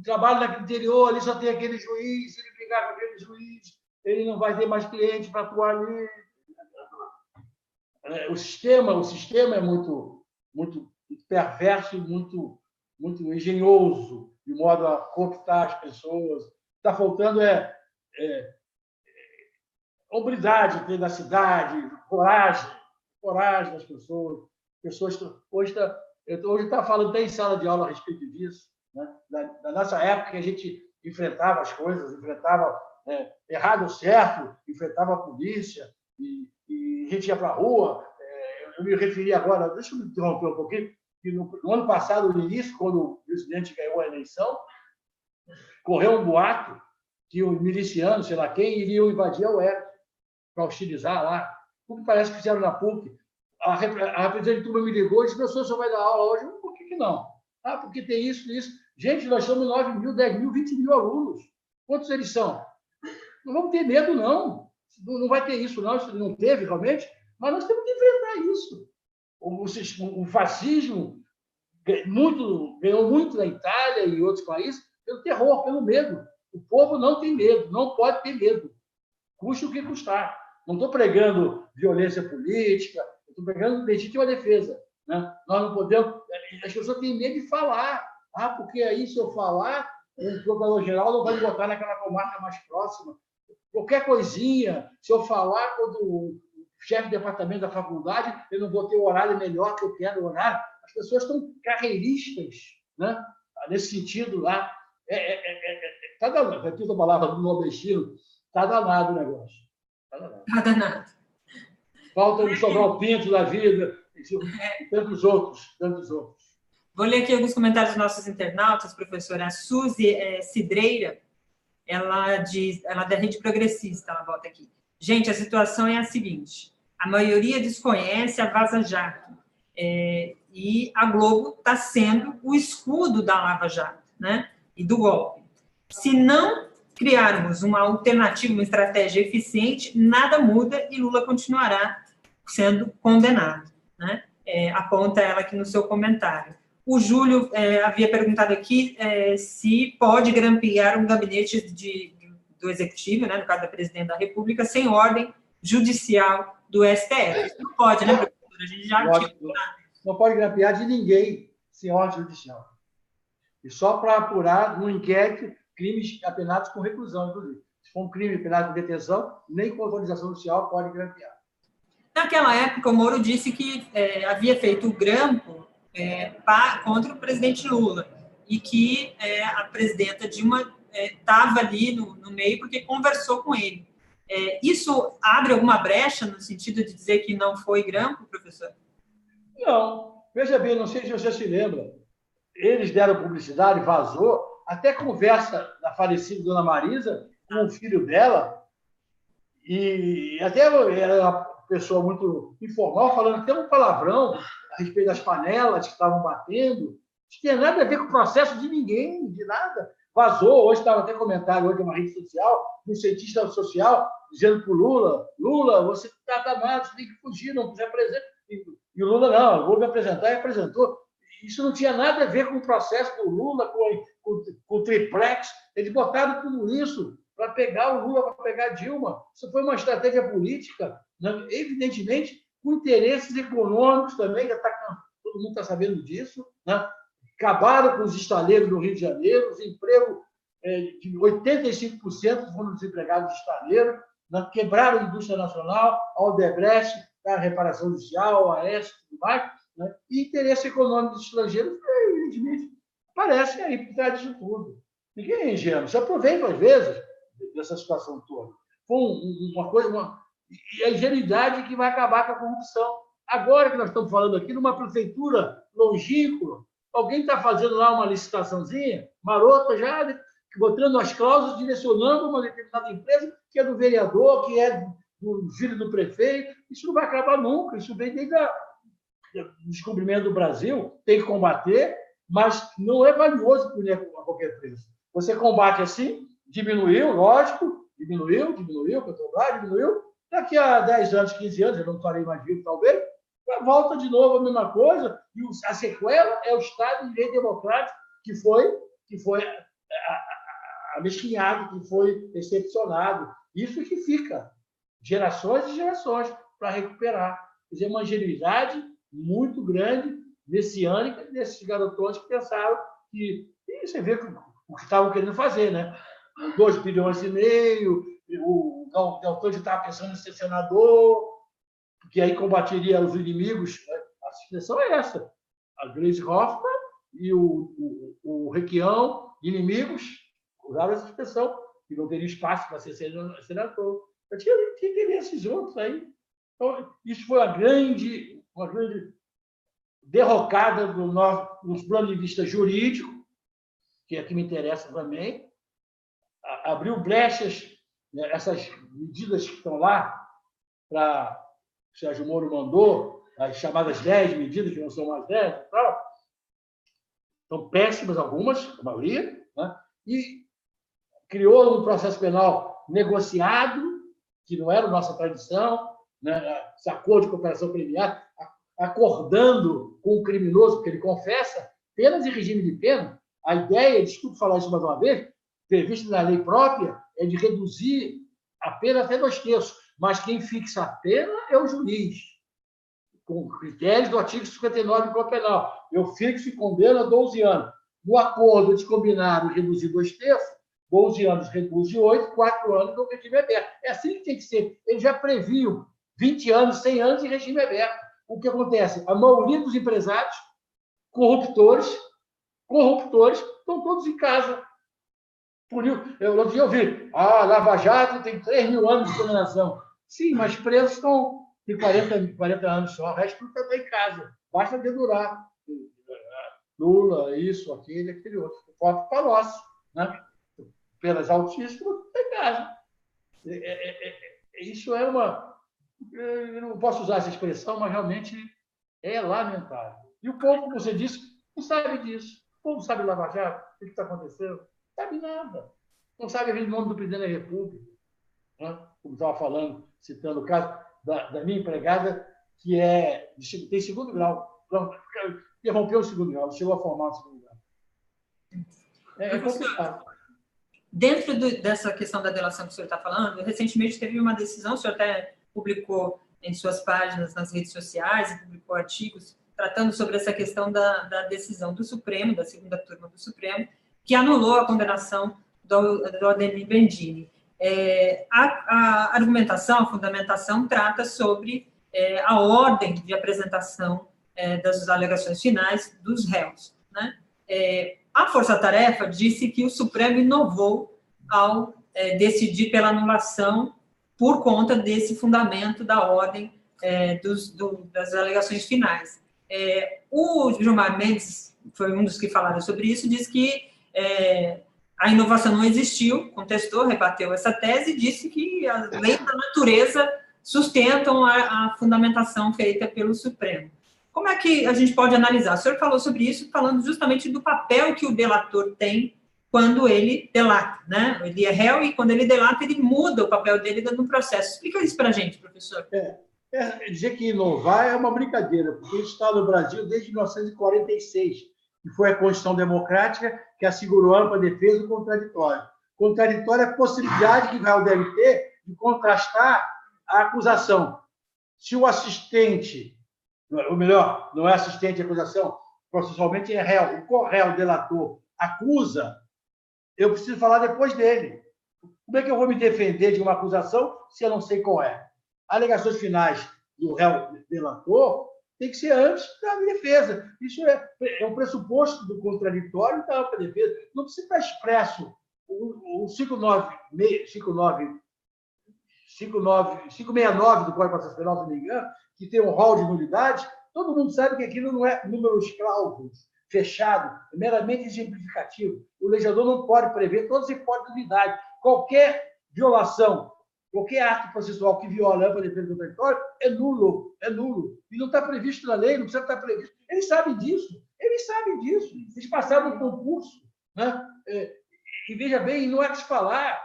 trabalham no interior, ali só tem aquele juiz, se ele brigar com aquele juiz, ele não vai ter mais cliente para atuar ali. O sistema é muito, muito perverso e muito engenhoso, de modo a cooptar as pessoas. Está faltando hombridade, tenacidade, coragem das pessoas. Hoje está falando até em sala de aula a respeito disso, né? Da nossa época, que a gente enfrentava as coisas, enfrentava errado ou certo, enfrentava a polícia, e a gente ia para a rua. Eu me referi agora, deixa eu me interromper um pouquinho, que no ano passado, no início, quando o presidente ganhou a eleição, correu um boato que os milicianos, sei lá quem, iriam invadir a UERJ para hostilizar lá. O que parece que fizeram na PUC. A representante de turma me ligou e disse: professor, só vai dar aula hoje? Por que não? Porque tem isso. Gente, nós somos 9 mil, 10 mil, 20 mil alunos. Quantos eles são? Não vamos ter medo, não. Não vai ter isso, não. Isso não teve, realmente. Mas nós temos que enfrentar isso. O fascismo ganhou muito na Itália e em outros países pelo terror, pelo medo. O povo não tem medo, não pode ter medo. Custe o que custar. Não estou pregando violência política, estou pregando legítima defesa, né? Nós não podemos... As pessoas têm medo de falar. Porque aí, se eu falar, o procurador-geral não vai me botar naquela comarca mais próxima. Qualquer coisinha, se eu falar quando o chefe de departamento da faculdade, eu não vou ter o horário melhor que eu quero o horário. As pessoas estão carreiristas, né? Nesse sentido lá. Está danado. Aqui a palavra do nordestino. Está danado o negócio. Está danado. Falta o Sobral Pinto da vida, tantos outros. Vou ler aqui alguns comentários dos nossos internautas, professora. A Suzy Cidreira, ela é da Rede Progressista, ela bota aqui. Gente, a situação é a seguinte: a maioria desconhece a Vaza Jato, e a Globo está sendo o escudo da Lava Jato, né? E do golpe. Se não criarmos uma alternativa, uma estratégia eficiente, nada muda e Lula continuará sendo condenado, né? aponta ela aqui no seu comentário. O Júlio havia perguntado aqui se pode grampear um gabinete do Executivo, né, no caso da Presidente da República, sem ordem judicial do STF. Isso não pode, né, professor? A gente já não pode grampear de ninguém sem ordem judicial. E só para apurar, no inquérito, crimes apenados com reclusão, inclusive. Se for um crime penado com detenção, nem com autorização judicial pode grampear. Naquela época, o Moro disse que havia feito o grampo contra o presidente Lula e que a presidenta Dilma estava ali no meio porque conversou com ele. Isso abre alguma brecha no sentido de dizer que não foi grampo, professor? Não. Veja bem, não sei se você se lembra. Eles deram publicidade, vazou, até conversa da falecida Dona Marisa com o filho dela, e até era uma pessoa muito informal, falando até um palavrão a respeito das panelas que estavam batendo. Isso não tem nada a ver com o processo de ninguém, de nada. Vazou, hoje estava até comentário, hoje uma rede social, um cientista social, dizendo para o Lula, você está danado, você tem que fugir, não se apresenta. E o Lula, não, eu vou me apresentar, e apresentou. Isso não tinha nada a ver com o processo do Lula, com o triplex. Eles botaram tudo isso para pegar o Lula, para pegar a Dilma. Isso foi uma estratégia política, né? Evidentemente, com interesses econômicos também, todo mundo está sabendo disso, né? Acabaram com os estaleiros do Rio de Janeiro, os empregos de 85% foram desempregados de estaleiro, né? Quebraram a indústria nacional, a Odebrecht, a reparação judicial, a AES e tudo mais, né? E interesse econômico dos estrangeiros, evidentemente, aparece aí por trás disso tudo. Ninguém é ingênuo, se aproveita, às vezes, dessa situação toda. Foi uma coisa, e a ingenuidade que vai acabar com a corrupção. Agora que nós estamos falando aqui, numa prefeitura longínqua, alguém está fazendo lá uma licitaçãozinha, marota, já botando as cláusulas, direcionando uma determinada empresa, que é do vereador, que é do filho do prefeito. Isso não vai acabar nunca, isso vem desde o descobrimento do Brasil, tem que combater, mas não é valioso punir a qualquer preço. Você combate assim, diminuiu, lógico, diminuiu, Petrobras diminuiu, daqui a 10 anos, 15 anos, eu não estarei mais vivo, talvez, volta de novo a mesma coisa, e a sequela é o Estado de Direito Democrático que foi amesquinhado, que foi decepcionado. Isso que fica, gerações e gerações, para recuperar. Quer dizer, uma ingenuidade muito grande, messiânica, desses garotões que pensaram que... E você vê o que estavam querendo fazer, né? 2,5 bilhões, o Deltan estava pensando em ser senador, que aí combateria os inimigos. Né? A expressão é essa. A Gleisi Hoffmann e o Requião, inimigos, usaram essa expressão, que não teria espaço para ser senador. Eu tinha interesses juntos aí. Então, isso foi uma grande derrocada nos planos de vista jurídico, que é que me interessa também. Abriu brechas, né, essas medidas que estão lá, para o Sérgio Moro mandou, as chamadas 10 medidas, que não são mais 10, e tal, são péssimas algumas, a maioria, né? E criou um processo penal negociado, que não era a nossa tradição, né? Esse acordo de cooperação premiada, acordando com o criminoso, porque ele confessa, penas e regime de pena. A ideia, desculpe falar isso mais uma vez, prevista na lei própria, é de reduzir a pena até 2/3, mas quem fixa a pena é o juiz, com critérios do artigo 59 do Código Penal. Eu fixo e condeno a 12 anos. No acordo, eles combinaram reduzir 2/3, 12 anos reduz de 8, 4 anos no regime aberto. É assim que tem que ser. Ele já previu 20 anos, 100 anos em regime aberto. O que acontece? A maioria dos empresários corruptores, estão todos em casa. Por isso, outro dia eu vi, Lava Jato tem 3 mil anos de condenação. Sim, mas presos estão de 40 anos só, o resto tudo está em casa. Basta dedurar. Lula, isso, aquele outro. O próprio Palocci, né? Pelas altíssimas, está em casa. Isso é uma... Eu não posso usar essa expressão, mas realmente é lamentável. E o povo, como você disse, não sabe disso. O povo sabe Lava Jato, o que está acontecendo? Não sabe nada. Não sabe o nome do presidente da República. Né? Como estava falando, citando o caso da minha empregada, que tem segundo grau. Interrompeu o segundo grau, chegou a formar o segundo grau. É complicado. Dentro dessa questão da delação que o senhor está falando, recentemente teve uma decisão, o senhor até publicou em suas páginas nas redes sociais, e publicou artigos tratando sobre essa questão da decisão do Supremo, da segunda turma do Supremo, que anulou a condenação do Ademir Bendini. A argumentação, a fundamentação trata sobre a ordem de apresentação das alegações finais dos réus, né? A Força-Tarefa disse que o Supremo inovou ao decidir pela anulação por conta desse fundamento da ordem das alegações finais. O Gilmar Mendes foi um dos que falaram sobre isso, disse que a inovação não existiu, contestou, rebateu essa tese e disse que as leis da natureza sustentam a fundamentação feita pelo Supremo. Como é que a gente pode analisar? O senhor falou sobre isso, falando justamente do papel que o delator tem quando ele delata, né? Ele é réu e quando ele delata, ele muda o papel dele no processo. Explica isso para a gente, professor. Dizer que inovar é uma brincadeira, porque isso está no Brasil desde 1946, que foi a Constituição Democrática que assegurou a ampla defesa do contraditório. Contraditório é a possibilidade que o réu deve ter de contrastar a acusação. Se o assistente, ou melhor, não é assistente de acusação, processualmente é réu, o corréu, o delator, acusa, eu preciso falar depois dele. Como é que eu vou me defender de uma acusação se eu não sei qual é? Alegações finais do réu delator tem que ser antes da defesa. Isso é um pressuposto do contraditório da ampla defesa. Não precisa estar expresso. O 569 do Código de Processo Penal, se não me engano, que tem um rol de nulidade, todo mundo sabe que aquilo não é números clausos, fechado, é meramente exemplificativo. O legislador não pode prever todas as hipóteses de nulidade. Qualquer violação, qualquer ato processual que viola a ampla defesa do contraditório é nulo, é nulo. E não está previsto na lei, não precisa estar previsto. Eles sabem disso. Eles passaram no concurso, né? E veja bem, não é que se falar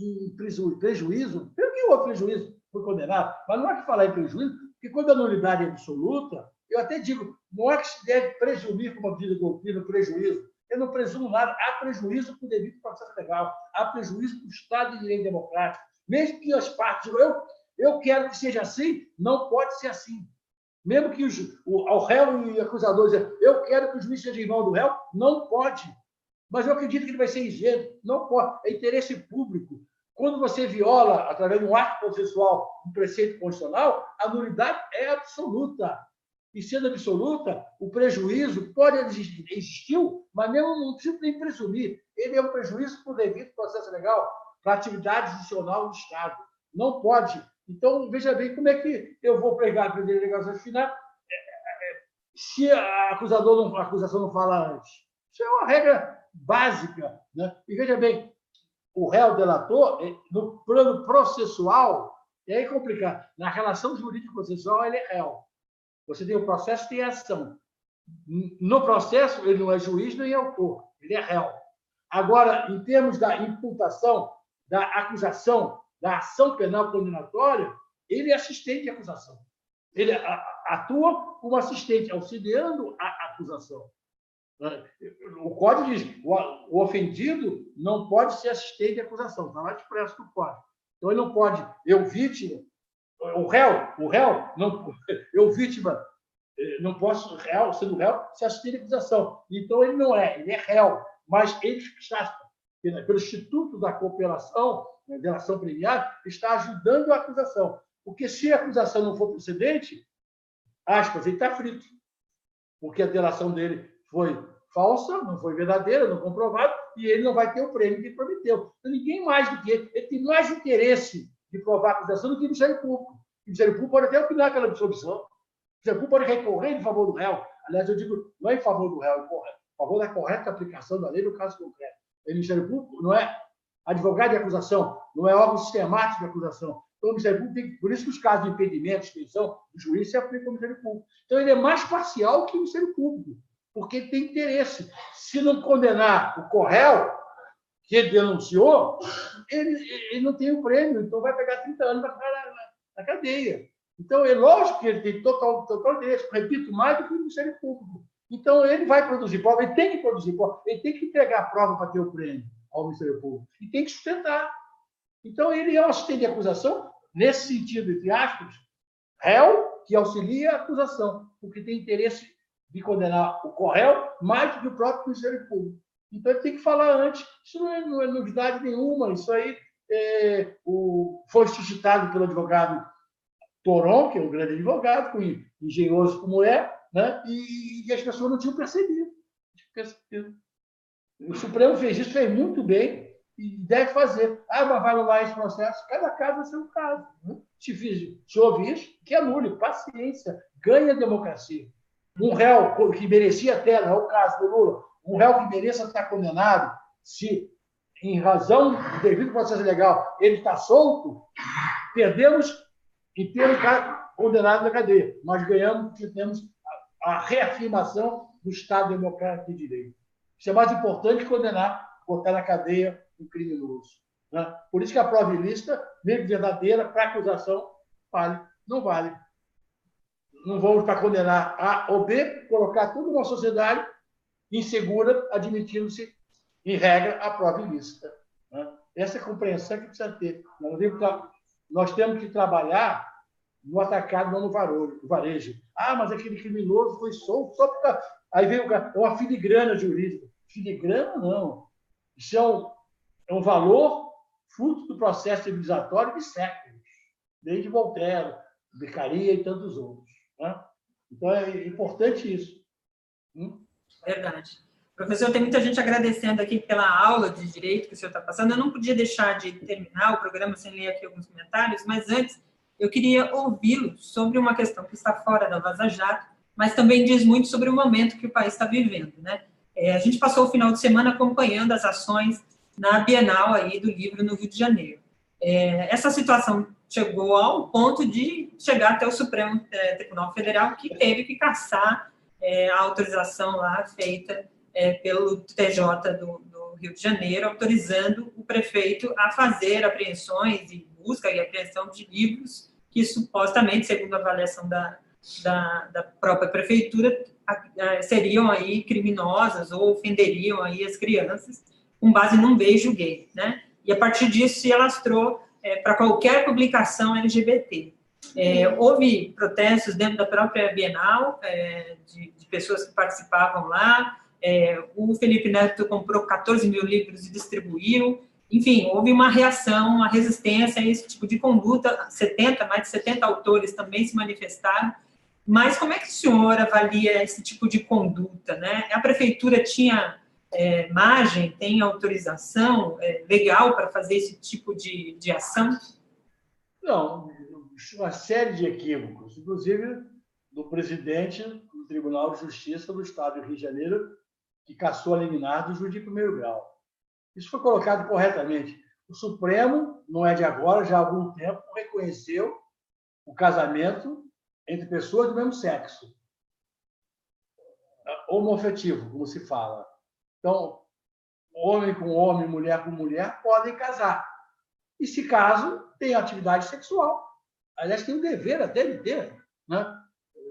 em prejuízo, pelo que houve prejuízo, foi condenado, mas não é que falar em prejuízo, porque quando a nulidade é absoluta, eu até digo, não é que se deve presumir, como diz a doutrina, prejuízo. Eu não presumo nada. Há prejuízo para o devido processo legal, há prejuízo para o Estado de Direito Democrático. Mesmo que as partes digam, eu quero que seja assim, não pode ser assim. Mesmo que o réu e o acusador dizem, eu quero que o juiz seja irmão do réu, não pode. Mas eu acredito que ele vai ser isento. Não pode. É interesse público. Quando você viola, através de um ato processual, um preceito constitucional, a nulidade é absoluta. E sendo absoluta, o prejuízo pode existir, mas não precisa nem presumir. Ele é um prejuízo para o devido processo legal, para a atividade judicial do Estado. Não pode. Então, veja bem como é que eu vou pregar para a delegação final se a acusação não fala antes. Isso é uma regra básica, né? E veja bem, o réu delator, no plano processual, é complicado. Na relação jurídico-processual, ele é réu. Você tem o processo e tem a ação. No processo, ele não é juiz nem autor, ele é réu. Agora, em termos da imputação, da acusação, da ação penal condenatória, ele é assistente de acusação. Ele atua como assistente, auxiliando a acusação. O Código diz o ofendido não pode ser assistente de acusação, está lá expresso no Código. Então, ele não pode, eu vítima, o réu, não, eu vítima, não posso, sendo réu, ser assistente de acusação. Então, ele não é, ele é réu, mas ele está, pelo Instituto da Cooperação, da delação premiada, está ajudando a acusação. Porque se a acusação não for procedente, aspas, ele está frito. Porque a delação dele foi falsa, não foi verdadeira, não comprovada, e ele não vai ter o prêmio que ele prometeu. Então, ninguém mais do que ele tem mais interesse de provar a acusação do que o Ministério Público. O Ministério Público pode até opinar pela absolvição. O Ministério Público pode recorrer em favor do réu. Aliás, eu digo, não é em favor do réu, é em favor da correta aplicação da lei no caso concreto. O Ministério Público não é advogado de acusação, não é órgão sistemático de acusação. Então, o Ministério Público tem, por isso que os casos de impedimento, extinção, o juiz se aplica ao Ministério Público. Então, ele é mais parcial que o Ministério Público, porque ele tem interesse. Se não condenar o corréu, que ele denunciou, ele não tem o prêmio, então vai pegar 30 anos na cadeia. Então, é lógico que ele tem total direito, repito, mais do que o Ministério Público. Então, ele vai produzir prova, ele tem que produzir prova, ele tem que entregar a prova para ter o prêmio ao Ministério Público, e tem que sustentar. Então, ele é um assistente de acusação, nesse sentido, entre aspas, réu que auxilia a acusação, porque tem interesse de condenar o corréu mais do que o próprio Ministério Público. Então, ele tem que falar antes. Isso não é novidade nenhuma. Isso aí foi suscitado pelo advogado Toron, que é um grande advogado, engenhoso como é, né? E as pessoas não tinham percebido. O Supremo fez isso, fez muito bem, e deve fazer. Mas vai anular esse processo? Cada caso vai ser um caso. Né? Se houve isso, que anule. Paciência. Ganha a democracia. Um réu que merecia até, não é o caso do Lula, um réu que mereça estar condenado, se, em razão do devido processo legal, ele está solto, perdemos e temos o cara condenado na cadeia. Nós ganhamos porque temos a reafirmação do Estado Democrático de Direito. Isso é mais importante que condenar, botar na cadeia um criminoso. Né? Por isso que a prova ilícita, mesmo verdadeira, para acusação, vale. Não vale. Não vamos para condenar A ou B, colocar tudo numa sociedade insegura, admitindo-se, em regra, a prova ilícita. Né? Essa é a compreensão que precisa ter. Nós temos que trabalhar no atacado, não no varejo. Mas aquele criminoso foi solto só porque... Aí veio uma filigrana jurídica. Filigrana, não. Isso é um valor fruto do processo civilizatório de séculos, desde Voltaire, Beccaria e tantos outros. Né? Então, é importante isso. Verdade. Professor, tem muita gente agradecendo aqui pela aula de direito que o senhor está passando. Eu não podia deixar de terminar o programa sem ler aqui alguns comentários, mas antes eu queria ouvi-lo sobre uma questão que está fora da Vaza Jato, mas também diz muito sobre o momento que o país está vivendo, né? A gente passou o final de semana acompanhando as ações na Bienal aí do livro no Rio de Janeiro. Essa situação chegou ao ponto de chegar até o Supremo Tribunal Federal, que teve que cassar a autorização lá feita pelo TJ do Rio de Janeiro, autorizando o prefeito a fazer apreensões e busca e apreensão de livros que supostamente, segundo a avaliação da própria prefeitura, seriam aí criminosas ou ofenderiam aí as crianças com base num beijo gay, né? E a partir disso se alastrou para qualquer publicação LGBT. Houve protestos dentro da própria Bienal, de pessoas que participavam lá. O Felipe Neto comprou 14 mil livros e distribuiu. Enfim, houve uma reação, uma resistência a esse tipo de conduta. Mais de 70 autores também se manifestaram. Mas como é que o senhor avalia esse tipo de conduta, né? A prefeitura tinha margem, tem autorização legal para fazer esse tipo de ação? Não, uma série de equívocos, inclusive do presidente do Tribunal de Justiça do Estado do Rio de Janeiro, que cassou a liminar do juiz de primeiro grau. Isso foi colocado corretamente. O Supremo, não é de agora, já há algum tempo, reconheceu o casamento entre pessoas do mesmo sexo, homoafetivo, como se fala. Então, homem com homem, mulher com mulher, podem casar. E, se casam, tem atividade sexual. Aliás, tem o dever até de ter. Né?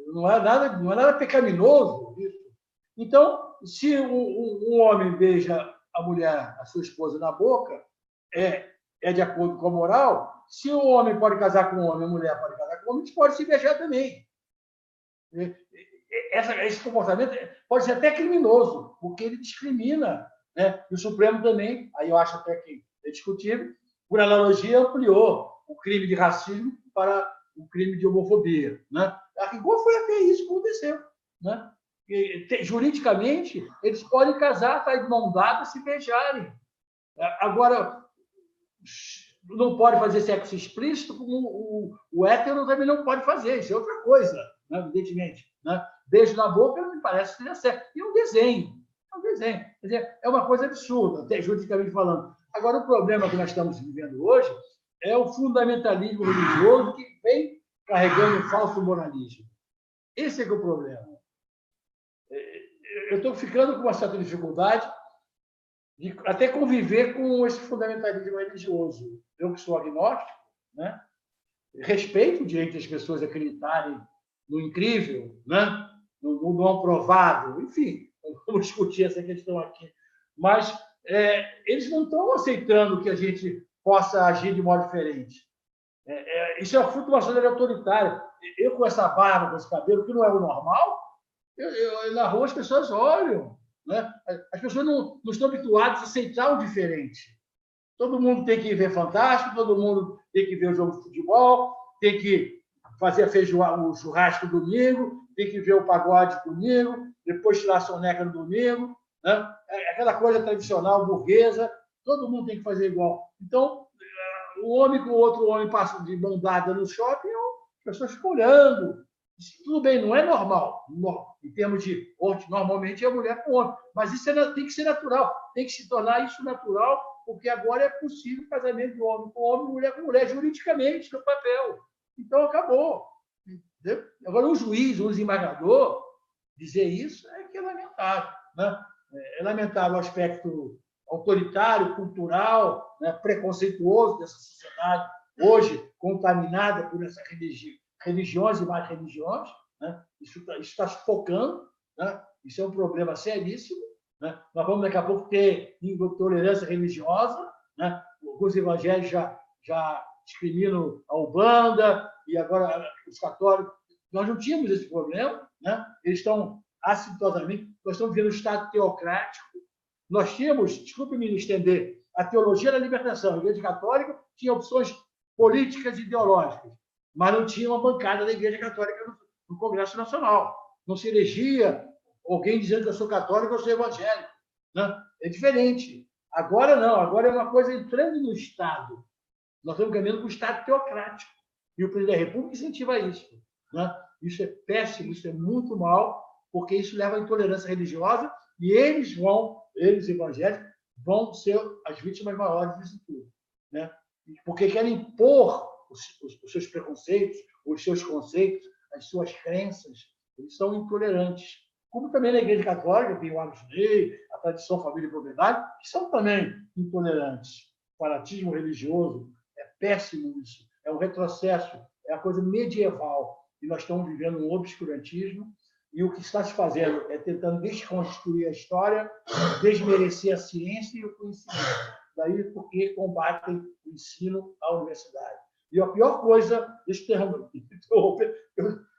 Não é nada pecaminoso isso. Então, se um homem beija a mulher, a sua esposa, na boca, é de acordo com a moral. Se o homem pode casar com um homem, a mulher pode casar com um homem, eles podem se beijar também. Esse comportamento pode ser até criminoso, porque ele discrimina. Né? E o Supremo também, aí eu acho até que é discutível, por analogia, ampliou o crime de racismo para o crime de homofobia. Né? A rigor foi até isso que aconteceu. Né? Juridicamente, eles podem casar, estar de mão dada, se beijarem. Agora, não pode fazer sexo explícito, como o hétero também não pode fazer. Isso é outra coisa, né? Evidentemente. Né? Beijo na boca me parece que seria certo. E um desenho. Quer dizer, é uma coisa absurda, até juridicamente falando. Agora, o problema que nós estamos vivendo hoje é o fundamentalismo religioso que vem carregando um falso moralismo. Esse é que é o problema. Eu estou ficando com uma certa dificuldade de até conviver com esse fundamentalismo religioso. Eu que sou agnóstico, né? respeito o direito das pessoas acreditarem no incrível, né? no não provado, enfim, vamos discutir essa questão aqui. Mas eles não estão aceitando que a gente possa agir de modo diferente. Isso é fruto de uma sociedade autoritária. Eu, com essa barba, com esse cabelo, que não é o normal, na rua as pessoas olham. Né? As pessoas não estão habituadas a aceitar o diferente. Todo mundo tem que ver Fantástico, todo mundo tem que ver o jogo de futebol, tem que fazer o churrasco domingo, tem que ver o pagode domingo, depois tirar a soneca no domingo. Né? Aquela coisa tradicional, burguesa, todo mundo tem que fazer igual. Então, o homem com o outro homem passa de mão dada no shopping, as pessoas ficam olhando. Tudo bem, não é normal. Em termos de normalmente é mulher com homem. Mas isso tem que ser natural. Tem que se tornar isso natural, porque agora é possível casamento de homem com homem, mulher com mulher, juridicamente, no papel. Então, acabou. Entendeu? Agora, o juiz, o desembargador, dizer isso é lamentável. Né? É lamentável o aspecto autoritário, cultural, né, preconceituoso dessa sociedade, hoje contaminada por essa religiões e mais religiões. Né? Isso está sufocando. Né? Isso é um problema seríssimo. Né? Nós vamos, daqui a pouco, ter intolerância religiosa. Né? Alguns evangélicos já discriminam a Umbanda, e agora os católicos. Nós não tínhamos esse problema. Né? Eles estão assiduosamente. Nós estamos vivendo um Estado teocrático. Nós tínhamos, desculpe-me me estender, a teologia da libertação. A Igreja Católica tinha opções políticas e ideológicas, mas não tinha uma bancada da Igreja Católica no Congresso Nacional. Não se elegia alguém dizendo que eu sou católico ou eu sou evangélico. Né? É diferente. Agora não, agora é uma coisa entrando no Estado. Nós estamos caminhando para o Estado teocrático. E o presidente da República incentiva isso. Né? Isso é péssimo, isso é muito mal, porque isso leva à intolerância religiosa e eles evangélicos, vão ser as vítimas maiores disso tudo. Né? Porque querem impor os seus preconceitos, os seus conceitos, as suas crenças. Eles são intolerantes. Como também na Igreja Católica tem o Agnus Dei, a tradição família e propriedade, que são também intolerantes. O fanatismo religioso é péssimo isso. É um retrocesso, é a coisa medieval. E nós estamos vivendo um obscurantismo. E o que está se fazendo é tentando desconstruir a história, desmerecer a ciência e o conhecimento. Daí porque combatem o ensino à universidade. E a pior coisa,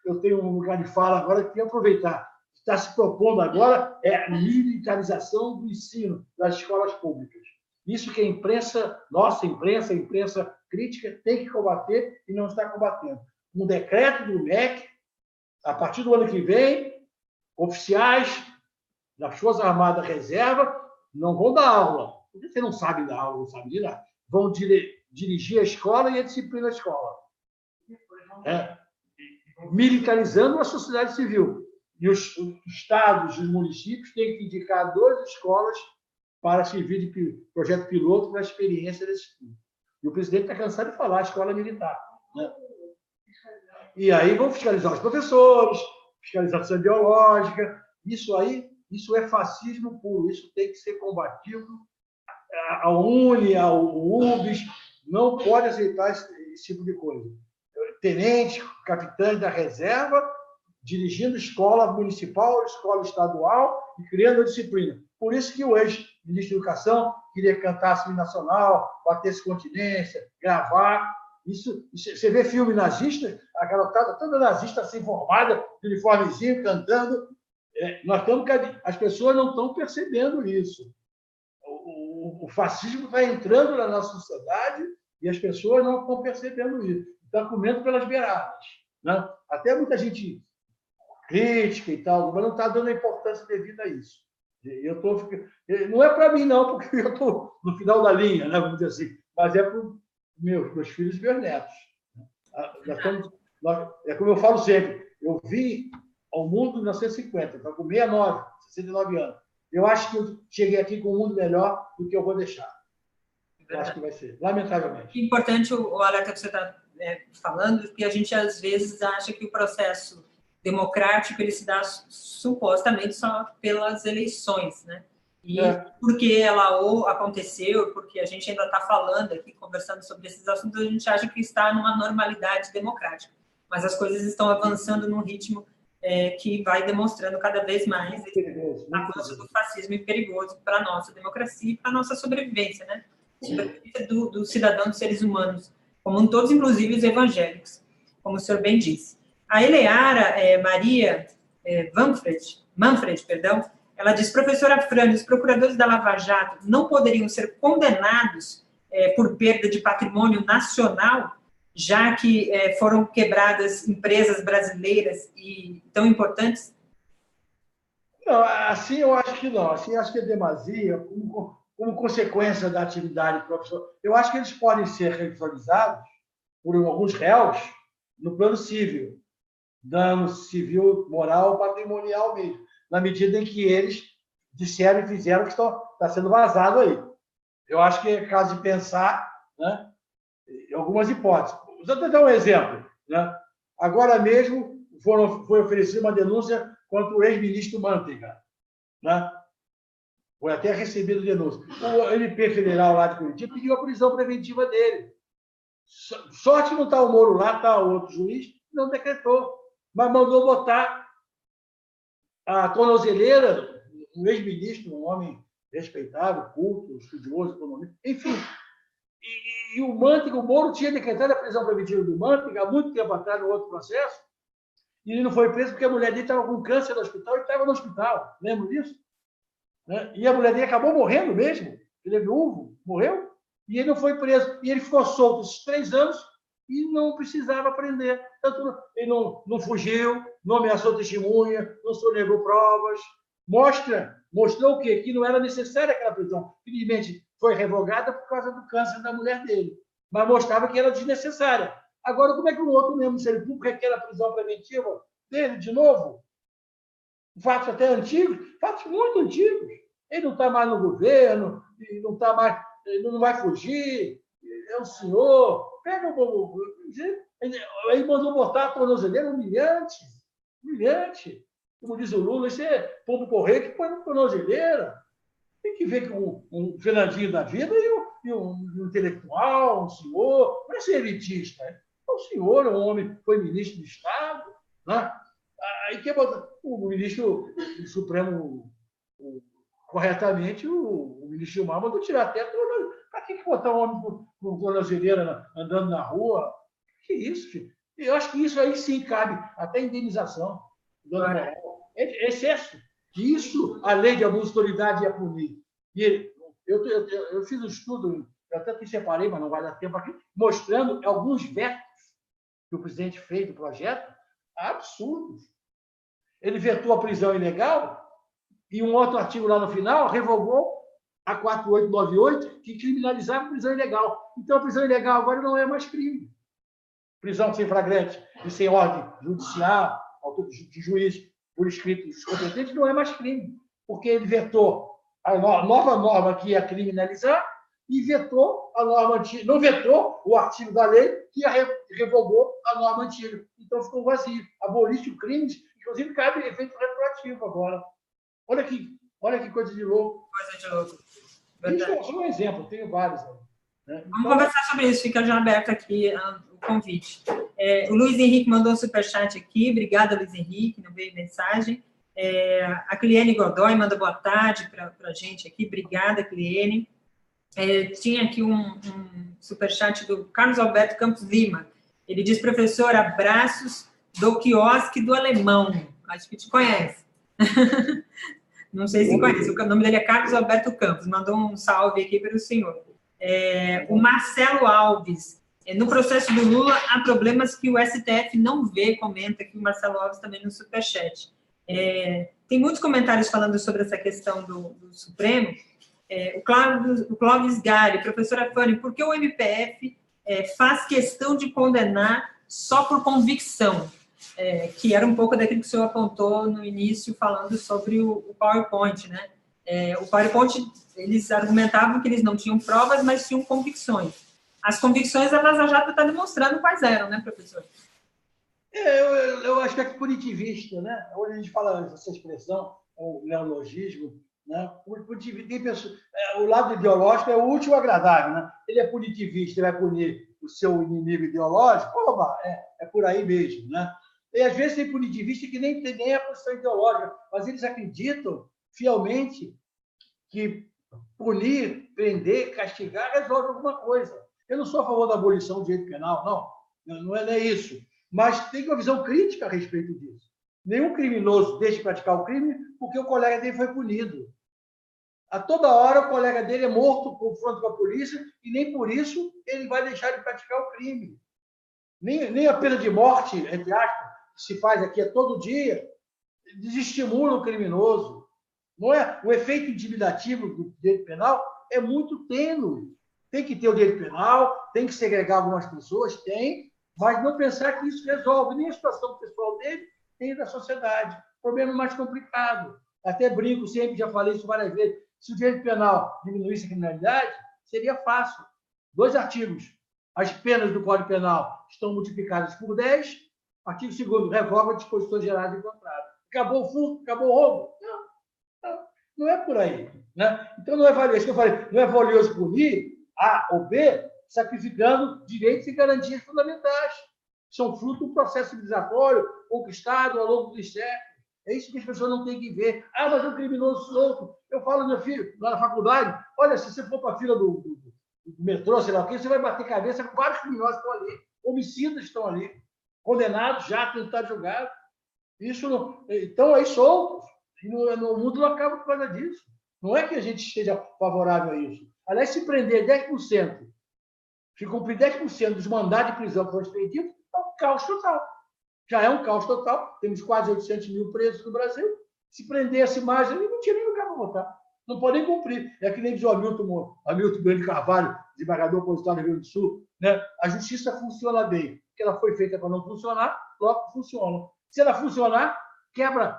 eu tenho um lugar de fala agora que aproveitar. O que está se propondo agora é a militarização do ensino das escolas públicas. Isso que a imprensa, nossa imprensa, a imprensa crítica, tem que combater e não está combatendo. Um decreto do MEC, a partir do ano que vem, oficiais das Forças Armadas Reserva não vão dar aula. Porque você não sabe dar aula, não sabe de nada. Vão dirigir a escola e a disciplina da escola. Militarizando a sociedade civil. E os estados e os municípios têm que indicar 2 escolas para servir de projeto piloto para a experiência desse estudo. E o presidente está cansado de falar escola militar. Né? E aí vão fiscalizar os professores, fiscalização ideológica. Isso é fascismo puro. Isso tem que ser combatido. A UNE, a UBS, não pode aceitar esse tipo de coisa. Tenentes, capitães da reserva, dirigindo escola municipal, escola estadual e criando a disciplina. Por isso que o ex-ministro da Educação queria cantar a hino nacional, batesse continência, gravar. Isso, você vê filme nazista, a garotada toda nazista assim formada, uniformezinho, cantando. As pessoas não estão percebendo isso. O fascismo está entrando na nossa sociedade e as pessoas não estão percebendo isso. Estão comendo pelas beiradas. Né? Até muita gente crítica e tal, mas não está dando a importância devida a isso. Não é para mim, não, porque eu estou no final da linha, né, vamos dizer assim, mas é para meus filhos e meus netos. É como eu falo sempre, eu vim ao mundo em 1950, estou com 69 anos. Eu acho que eu cheguei aqui com um mundo melhor do que eu vou deixar. Eu acho que vai ser, lamentavelmente. Importante o alerta que você está falando, porque a gente às vezes acha que o processo democrático ele se dá supostamente só pelas eleições, né? E porque ela ou aconteceu, porque a gente ainda está falando aqui, conversando sobre esses assuntos, a gente acha que está numa normalidade democrática. Mas as coisas estão avançando num ritmo que vai demonstrando cada vez mais esse avanço do fascismo perigoso para a nossa democracia e para a nossa sobrevivência, né? Sobrevivência do cidadão, dos seres humanos, como todos, inclusive os evangélicos, como o senhor bem disse. A Eleara Maria Manfred, perdão, ela diz: professora Fran, os procuradores da Lava Jato não poderiam ser condenados por perda de patrimônio nacional, já que foram quebradas empresas brasileiras e tão importantes? Não, assim eu acho que não. Assim eu acho que é demasia, como consequência da atividade profissional. Eu acho que eles podem ser responsabilizados por alguns réus no plano civil, dano civil, moral, patrimonial mesmo, na medida em que eles disseram e fizeram que está sendo vazado aí. Eu acho que é caso de pensar, né, em algumas hipóteses. Vou dar um exemplo. Né? Agora mesmo foi oferecida uma denúncia contra o ex-ministro Manteiga. Né? Foi até recebido denúncia. O MP federal lá de Curitiba pediu a prisão preventiva dele. Sorte que não está o Moro lá, está o outro juiz, não decretou, mas mandou botar a tornozeleira, um ex-ministro, um homem respeitável, culto, estudioso, economista, enfim. E o Manteiga, o Moro tinha decretado a prisão preventiva do Manteiga há muito tempo atrás, no outro processo, e ele não foi preso porque a mulher dele estava com câncer no hospital e estava no hospital. Lembra disso? Né? E a mulher dele acabou morrendo mesmo. Ele é viúvo, morreu, e ele não foi preso. E ele ficou solto esses 3 anos e não precisava prender. Tanto ele não fugiu, não ameaçou testemunha, não sonegou provas. Mostrou o quê? Que não era necessária aquela prisão. Felizmente, foi revogada por causa do câncer da mulher dele. Mas mostrava que era desnecessária. Agora, como é que um outro mesmo Ministério Público requer a prisão preventiva dele de novo? Fatos até antigos, fatos muito antigos. Ele não está mais no governo, não está mais, ele não vai fugir, é um senhor. Pega o povo. Aí mandou botar a tornozeleira humilhante. Humilhante. Como diz o Lula, isso é pombo correio que põe na tornozeleira. Tem que ver que um Fernandinho da vida e um intelectual, um senhor, não é ser elitista. É um senhor, um homem, foi ministro do Estado. Né? Aí que o ministro do Supremo, corretamente, o ministro Gilmar mandou tirar até. Para que botar um homem com tornozeleira andando na rua? Que isso, filho? Eu acho que isso aí sim cabe até indenização. É excesso. Isso a lei de abuso de autoridade ia punir. E eu fiz um estudo, eu até te separei, mas não vai dar tempo aqui, mostrando alguns vetos que o presidente fez do projeto, absurdos. Ele vetou a prisão ilegal e um outro artigo lá no final revogou a 4898, que criminalizava a prisão ilegal. Então, a prisão ilegal agora não é mais crime. Prisão sem flagrante e sem ordem judicial, de juiz por escrito dos competentes, não é mais crime, porque ele vetou a nova norma que ia criminalizar e vetou a norma antiga, não vetou o artigo da lei que revogou a norma antiga. Então, ficou vazio. Aboliu o crime, inclusive cabe efeito retroativo agora. Olha que coisa de louco. Coisa de louco. Isso é só um exemplo, tenho vários. Né? Vamos conversar sobre isso, fica já aberto aqui o convite. O Luiz Henrique mandou um superchat aqui, obrigada, Luiz Henrique, não veio mensagem. A Cliene Godoy mandou boa tarde para a gente aqui, obrigada, Cliene. Tinha aqui um superchat do Carlos Alberto Campos Lima. Ele diz: professor, abraços do quiosque do Alemão. Acho que te conhece. Não sei se conhece, o nome dele é Carlos Alberto Campos, mandou um salve aqui para o senhor. O Marcelo Alves, no processo do Lula, há problemas que o STF não vê, comenta aqui o Marcelo Alves também no superchat. Tem muitos comentários falando sobre essa questão do Supremo. O Clóvis Gari, professora Fanny, por que o MPF faz questão de condenar só por convicção? Que era um pouco daquilo que o senhor apontou no início, falando sobre o PowerPoint, né? O PowerPoint, eles argumentavam que eles não tinham provas, mas tinham convicções. As convicções a Vaza Jato está demonstrando quais eram, né, professor? Eu acho que é punitivista, né? Hoje a gente fala essa expressão, o neologismo, Né? Tem pessoas, o lado ideológico é o último agradável. Né? Ele é punitivista, ele vai punir o seu inimigo ideológico, oba, é por aí mesmo. Né? E, às vezes, tem punitivista que nem tem nem a posição ideológica, mas eles acreditam fielmente que punir, prender, castigar resolve alguma coisa. Eu não sou a favor da abolição do direito penal, não é isso. Mas tem uma visão crítica a respeito disso. Nenhum criminoso deixa de praticar o crime porque o colega dele foi punido. A toda hora o colega dele é morto, confronto com a polícia, e nem por isso ele vai deixar de praticar o crime. Nem a pena de morte, entre aspas, que se faz aqui todo dia, desestimula o criminoso. Não é? O efeito intimidativo do direito penal é muito tênue. Tem que ter o direito penal, tem que segregar algumas pessoas, mas não pensar que isso resolve nem a situação pessoal dele, nem da sociedade. Problema mais complicado. Até brinco sempre, já falei isso várias vezes. Se o direito penal diminuísse a criminalidade, seria fácil. 2 artigos. As penas do Código Penal estão multiplicadas por 10. Artigo 2º, revoga disposições gerais do contrato. Acabou o furto, acabou o roubo. Não é por aí. Né? Então, não é valioso, isso que eu falei, não é valioso punir A ou B, sacrificando direitos e garantias fundamentais. São fruto do processo civilizatório conquistado ao longo dos séculos. É isso que as pessoas não têm que ver. Mas é um criminoso solto. Eu falo, meu filho, lá na faculdade, olha, se você for para a fila do metrô, sei lá o quê, você vai bater cabeça com vários criminosos que estão ali, homicidas estão ali, condenados já, tentados julgados. Isso não... Então, aí soltos. E no mundo não acaba por causa disso. Não é que a gente esteja favorável a isso. Aliás, se prender 10%, se cumprir 10% dos mandados de prisão que foram expedidos, é um caos total. Já é um caos total. Temos quase 800 mil presos no Brasil. Se prendesse mais, ele não tinha nem lugar para votar. Não pode nem cumprir. É que nem diz o Hamilton Bueno de Carvalho, desembargador opositor do Rio Grande do Sul. Né? A justiça funciona bem. Porque ela foi feita para não funcionar, logo funciona. Se ela funcionar, quebra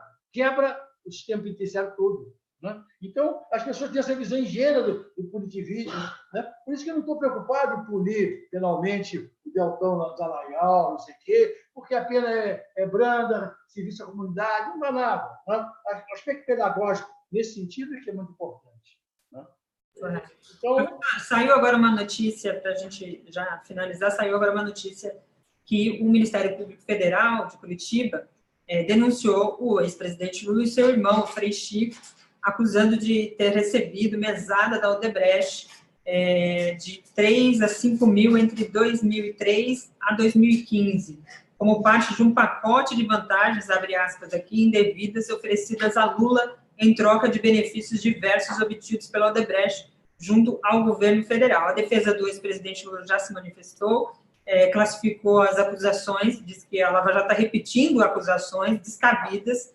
o sistema penitenciário todo. Né? Então, as pessoas têm essa visão ingênua do punitivismo. Né? Por isso que eu não estou preocupado em punir penalmente o Deltão Dallagnol, não sei o quê, porque a pena é branda, serviço à comunidade, não dá nada. Né? O aspecto pedagógico, nesse sentido, é que é muito importante. Né? Então, saiu agora uma notícia, para a gente já finalizar, saiu agora uma notícia que o Ministério Público Federal de Curitiba denunciou o ex-presidente Lula e seu irmão, o Frei Chico, acusando de ter recebido mesada da Odebrecht de 3 a 5 mil entre 2003 a 2015, como parte de um pacote de vantagens, abre aspas aqui, indevidas oferecidas a Lula em troca de benefícios diversos obtidos pela Odebrecht junto ao governo federal. A defesa do ex-presidente Lula já se manifestou, classificou as acusações, diz que a Lava Jato está repetindo acusações descabidas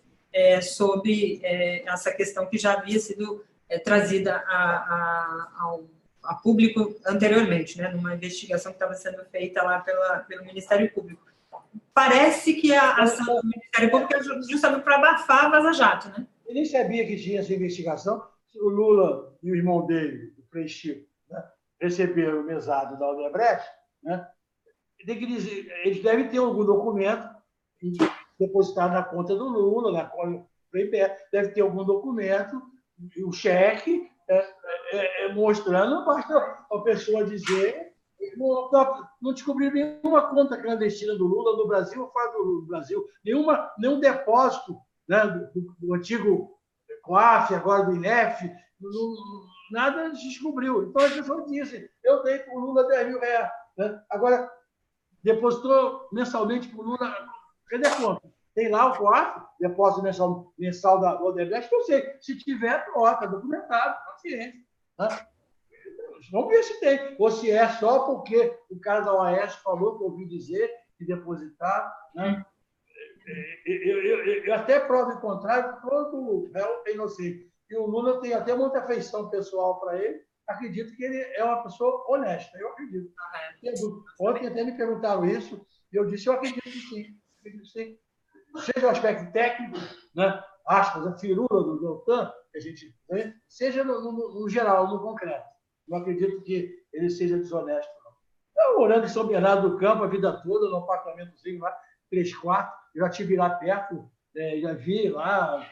sobre essa questão que já havia sido trazida a público anteriormente, né, numa investigação que estava sendo feita lá pelo Ministério Público. Parece que a ação do Ministério Público é justamente para abafar a Vaza Jato, né? Eu nem sabia que tinha essa investigação. O Lula e o irmão dele, o Frei Chico, né, receberam o mesado da Odebrecht, né? Eles devem ter algum documento depositado na conta do Lula, na conta do IPE, deve ter algum documento, o cheque, mostrando, não basta a pessoa dizer, não descobriu nenhuma conta clandestina do Lula no Brasil ou fora do Brasil, nenhum depósito, né, do antigo COAF, agora do INEF, nada descobriu. Então as pessoas dizem, eu dei para o Lula 10 mil reais. Né? Agora, depositou mensalmente para o Lula, cadê a conta? Tem lá o COAF, depósito mensal da Odebrecht, eu sei. Se tiver, está documentado, paciência. Né? Vamos ver se tem. Ou se é só porque o cara da OAS falou que eu ouvi dizer que depositar. Né? Eu até provo o contrário, todo réu é inocente. E o Lula tem até muita afeição pessoal para ele. Acredito que ele é uma pessoa honesta. Eu acredito. Ontem até me perguntaram isso e eu disse, eu acredito que sim. Acredito que sim. Seja o aspecto técnico, né? Aspas, a firula do Deltan, que a gente vê, seja no geral, no concreto. Não acredito que ele seja desonesto, não. Eu morando em São Bernardo do Campo a vida toda, num apartamentozinho lá, 3 quartos, eu já estive lá perto, já vi lá,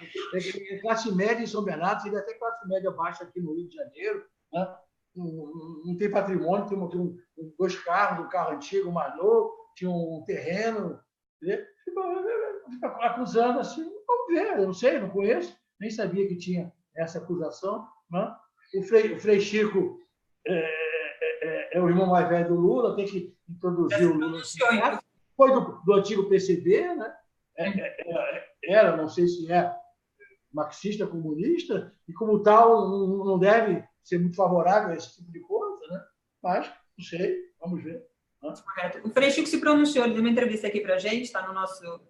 classe média em São Bernardo, seria até classe média baixa aqui no Rio de Janeiro, né? Não tem patrimônio, tem dois carros, um carro antigo, um mais novo, tinha um terreno, né? Fica acusando assim, vamos ver, eu não sei, não conheço, nem sabia que tinha essa acusação, né? O Frei Chico é o irmão mais velho do Lula, tem que introduzir o Lula. Foi do antigo PCB, né? Era, não sei se é marxista, comunista, e como tal não deve ser muito favorável a esse tipo de coisa, né? Mas, não sei, vamos ver. Né? Correto. O Frei Chico se pronunciou, ele deu uma entrevista aqui para a gente, está no nosso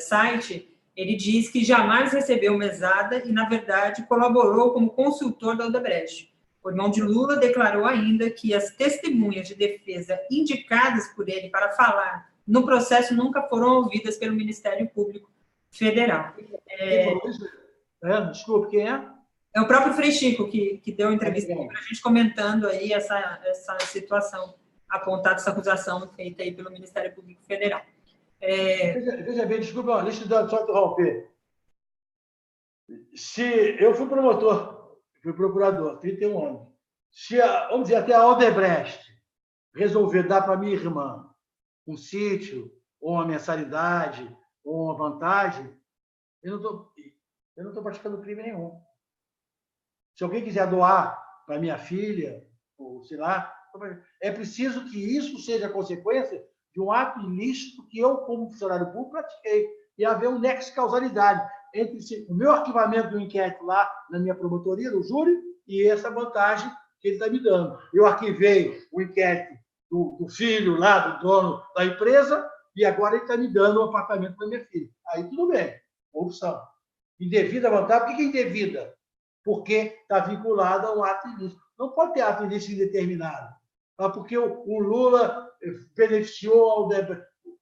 site, ele diz que jamais recebeu mesada e, na verdade, colaborou como consultor da Odebrecht. O irmão de Lula declarou ainda que as testemunhas de defesa indicadas por ele para falar no processo nunca foram ouvidas pelo Ministério Público Federal. Desculpe, quem é? É o próprio Frei Chico que deu entrevista para a gente comentando aí essa situação apontada, essa acusação feita aí pelo Ministério Público Federal. Veja bem, desculpa, deixa eu só interromper. Se eu fui promotor, fui procurador, 31 anos. Se, vamos dizer, até a Odebrecht resolver dar para minha irmã um sítio, ou uma mensalidade, ou uma vantagem, eu não estou praticando crime nenhum. Se alguém quiser doar para minha filha, ou sei lá, é preciso que isso seja consequência de um ato ilícito que eu, como funcionário público, pratiquei. E haver um nexo de causalidade entre o meu arquivamento do inquérito lá na minha promotoria, no júri, e essa vantagem que ele está me dando. Eu arquivei o inquérito do filho lá, do dono da empresa, e agora ele está me dando um apartamento para minha filha. Aí tudo bem, corrupção. Indevida vantagem, por que é indevida? Porque está vinculado a um ato ilícito. Não pode ter ato ilícito indeterminado. Porque o Lula beneficiou ao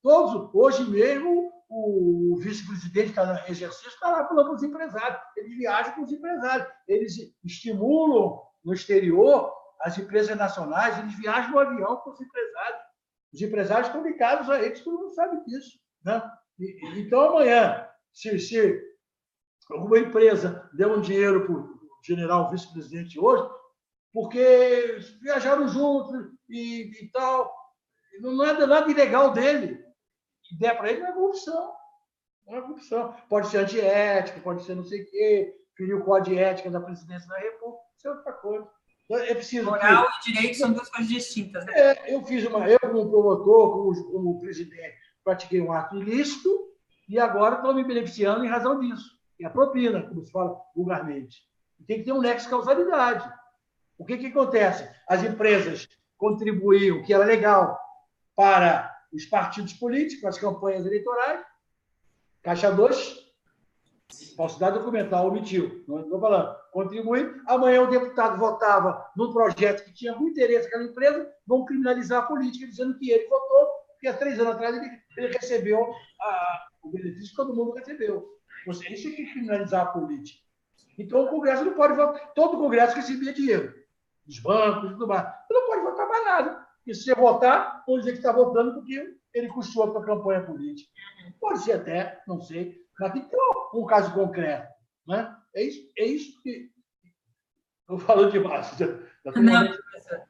todos. Hoje mesmo, o vice-presidente que está em exercício está lá falando com os empresários. Eles viajam com os empresários. Eles estimulam no exterior as empresas nacionais, eles viajam no avião com os empresários. Os empresários estão ligados a eles, todo mundo sabe disso. Né? Então, amanhã, se alguma empresa der um dinheiro para o general vice-presidente hoje, porque viajaram juntos e tal, não é nada ilegal dele. E der para ele, não é corrupção. Não é corrupção. Pode ser antiética, pode ser não sei o quê, ferir o código de ética da presidência da República, isso é outra coisa. É preciso moral e direito são duas coisas distintas. Né? Eu como promotor, como presidente, pratiquei um ato ilícito e agora estou me beneficiando em razão disso. E a propina, como se fala vulgarmente. Tem que ter um nexo de causalidade. O que acontece? As empresas contribuíam, que era legal, para os partidos políticos, para as campanhas eleitorais. Caixa 2, falsidade documental, omitiu. Não estou falando. Contribuir. Amanhã o deputado votava num projeto que tinha muito interesse naquela empresa, vão criminalizar a política, dizendo que ele votou, porque há 3 anos atrás ele recebeu o benefício que todo mundo recebeu. Isso é que criminalizar a política. Então, o Congresso não pode votar. Todo o Congresso recebia dinheiro. Os bancos e tudo mais. Não pode votar mais nada. E se você votar, vão dizer que está votando porque ele custou a sua campanha política. Pode ser até, não sei. Mas tem que ter um caso concreto. Né? É isso que... Estou falando demais. Não, professor.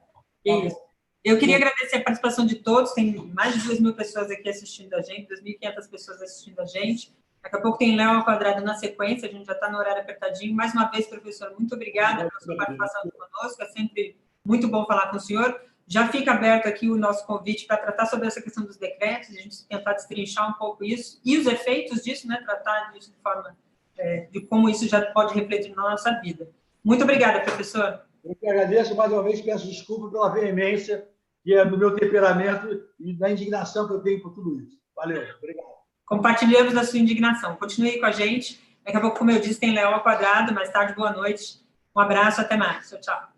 Isso. Eu queria agradecer a participação de todos. Tem mais de 2.000 pessoas aqui assistindo a gente, 2.500 pessoas assistindo a gente. Daqui a pouco tem Léo ao Quadrado na sequência, a gente já está no horário apertadinho. Mais uma vez, professor, muito obrigada pela sua participação conosco, é sempre muito bom falar com o senhor. Já fica aberto aqui o nosso convite para tratar sobre essa questão dos decretos, a gente tentar destrinchar um pouco isso, e os efeitos disso, né, tratar disso de forma, de como isso já pode refletir na nossa vida. Muito obrigada, professor. Eu que agradeço, mais uma vez, peço desculpa pela veemência, que é do meu temperamento e da indignação que eu tenho por tudo isso. Valeu, obrigado. Compartilhamos da sua indignação. Continue aí com a gente. Daqui a pouco, como eu disse, tem Léo ao Quadrado. Mais tarde, boa noite. Um abraço, até mais. Tchau, tchau.